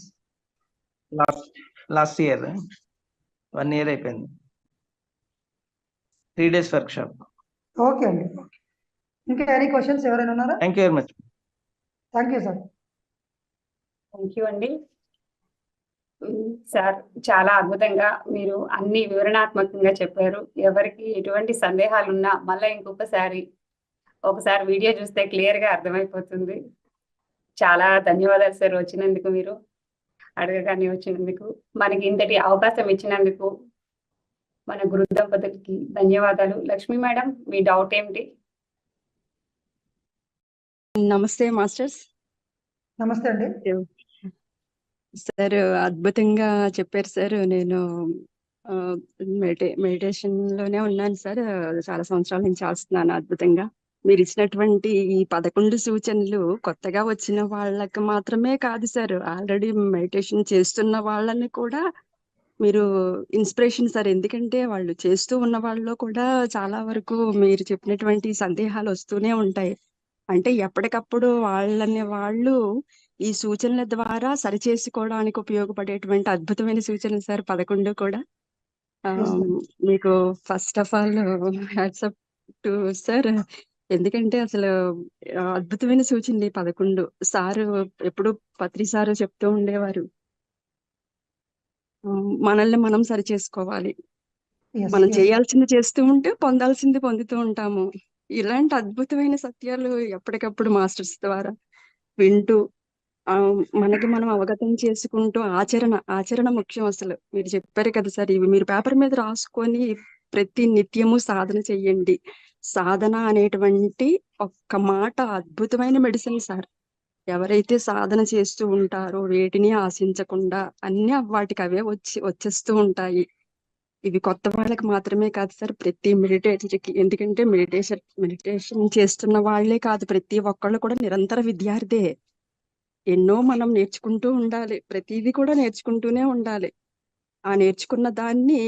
Last year 1 year అయిపోయింది. 3 days వర్క్షాప్. ఓకే అండి, ఓకే. ఇంకా ఎనీ క్వశ్చన్స్ ఎవరైనా ఉన్నారా? Thank you very much. Thank you sir. Thank you అండి. సార్ చాలా అద్భుతంగా మీరు అన్ని వివరణాత్మకంగా చెప్పారు. ఎవరికి ఎటువంటి సందేహాలు ఉన్నా మళ్ళీ ఒకసారి వీడియో చూస్తే క్లియర్ గా అర్థమైపోతుంది. చాలా ధన్యవాదాలు సార్ వచ్చినందుకు, మీరు అడగగానే వచ్చినందుకు, మనకి ఇంతటి అవకాశం ఇచ్చినందుకు మన గురు దంపతులకి ధన్యవాదాలు. లక్ష్మి మేడం, మీ డౌట్ ఏమిటి? నమస్తే మాస్టర్స్. నమస్తే అండి. సార్ అద్భుతంగా చెప్పారు సార్. నేను మెడిటేషన్ లోనే ఉన్నాను సార్, చాలా సంవత్సరాల నుంచి చేస్తున్నాను. అద్భుతంగా మీరు ఇచ్చినటువంటి ఈ 11 సూచనలు కొత్తగా వచ్చిన వాళ్ళకి మాత్రమే కాదు సార్, ఆల్రెడీ మెడిటేషన్ చేస్తున్న వాళ్ళని కూడా మీరు ఇన్స్పిరేషన్ సార్. ఎందుకంటే వాళ్ళు చేస్తూ ఉన్న వాళ్ళలో కూడా చాలా వరకు మీరు చెప్పినటువంటి సందేహాలు వస్తూనే ఉంటాయి. అంటే ఎప్పటికప్పుడు వాళ్ళు ఈ సూచనల ద్వారా సరిచేసుకోవడానికి ఉపయోగపడేటువంటి అద్భుతమైన సూచనలు సార్ 11 కూడా. మీకు first of all hats off to sir. ఎందుకంటే అసలు అద్భుతమైన సూచనలు 11. సారు ఎప్పుడు పత్రి సారు చెప్తూ ఉండేవారు, మనల్ని మనం సరి చేసుకోవాలి, మనం చేయాల్సింది చేస్తూ ఉంటే పొందాల్సింది పొందుతూ ఉంటాము. ఇలాంటి అద్భుతమైన సత్యాలు ఎప్పటికప్పుడు మాస్టర్స్ ద్వారా వింటూ మనకి మనం అవగతం చేసుకుంటూ ఆచరణ ముఖ్యం. అసలు మీరు చెప్పారు కదా సార్, ఇవి మీరు పేపర్ మీద రాసుకొని ప్రతి నిత్యము సాధన చెయ్యండి. సాధన అనేటువంటి ఒక్క మాట అద్భుతమైన మెడిసిన్ సార్. ఎవరైతే సాధన చేస్తూ ఉంటారో వేటిని ఆశించకుండా అన్ని వాటికి అవే వచ్చేస్తూ ఉంటాయి. ఇవి కొత్త వాళ్ళకి మాత్రమే కాదు సార్, ప్రతి మెడిటేటర్కి. ఎందుకంటే మెడిటేషన్ చేస్తున్న వాళ్లే కాదు, ప్రతి ఒక్కళ్ళు కూడా నిరంతర విద్యార్థే. ఎన్నో మనం నేర్చుకుంటూ ఉండాలి, ప్రతిదీ కూడా నేర్చుకుంటూనే ఉండాలి. ఆ నేర్చుకున్న దాన్ని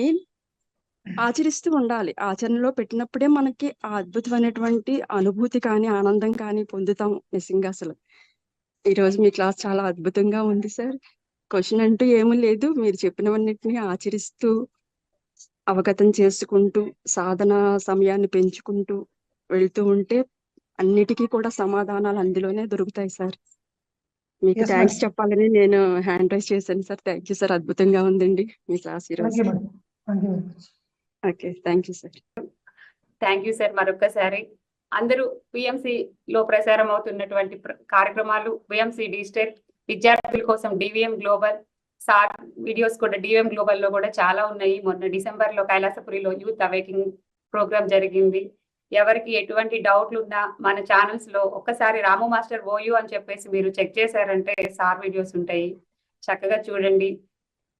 ఆచరిస్తూ ఉండాలి. ఆచరణలో పెట్టినప్పుడే మనకి ఆ అద్భుతమైనటువంటి అనుభూతి కానీ ఆనందం కానీ పొందుతాం నిజంగా. అసలు ఈరోజు మీ క్లాస్ చాలా అద్భుతంగా ఉంది సార్. క్వశ్చన్ అంటూ ఏమీ లేదు, మీరు చెప్పినవన్నిటిని ఆచరిస్తూ అవగతం చేసుకుంటూ సాధన సమయాన్ని పెంచుకుంటూ వెళ్తూ ఉంటే అన్నిటికీ కూడా సమాధానాలు అందులోనే దొరుకుతాయి సార్. మీకు థ్యాంక్స్ చెప్పాలని నేను హ్యాండ్ రైజ్ చేశాను సార్. థ్యాంక్ యూ సార్, అద్భుతంగా ఉందండి మీ క్లాస్ ఈరోజు. Okay, thank you sir. Thank you sir. మరొకసారి అందరూ పిఎంసి లో ప్రసారం అవుతున్నటువంటి కార్యక్రమాలు, పిఎంసి డిజిటల్ విద్యార్థుల కోసం డివిఎం గ్లోబల్, సార్ వీడియోస్ కూడా డివిఎం గ్లోబల్ లో కూడా చాలా ఉన్నాయి. మొన్న డిసెంబర్ లో కైలాసపురిలో యూత్ అవేకింగ్ ప్రోగ్రామ్ జరిగింది. ఎవరికి ఎటువంటి డౌట్లు ఉన్నా మన ఛానల్స్ లో ఒక్కసారి రాము మాస్టర్ ఓయూ అని చెప్పేసి మీరు చెక్ చేశారంటే సార్ వీడియోస్ ఉంటాయి, చక్కగా చూడండి.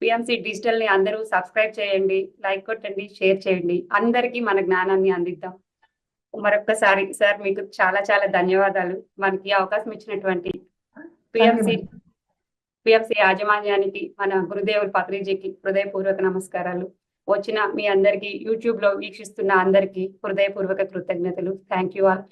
పిఎంసి డిజిటల్ ని అందరూ సబ్స్క్రైబ్ చేయండి, లైక్ కొట్టండి, షేర్ చేయండి. అందరికీ మన జ్ఞానాన్ని అందిద్దాం. మరొక్కసారి సార్ మీకు చాలా చాలా ధన్యవాదాలు. మనకి ఈ అవకాశం ఇచ్చినటువంటి థ్యాంక్ యూ పిఎంసి పిఎంసి యాజమాన్యానికి, మన గురుదేవులు పత్రిజీకి హృదయపూర్వక నమస్కారాలు. వచ్చిన మీ అందరికీ, యూట్యూబ్ లో వీక్షిస్తున్న అందరికీ హృదయపూర్వక కృతజ్ఞతలు. Thank you all.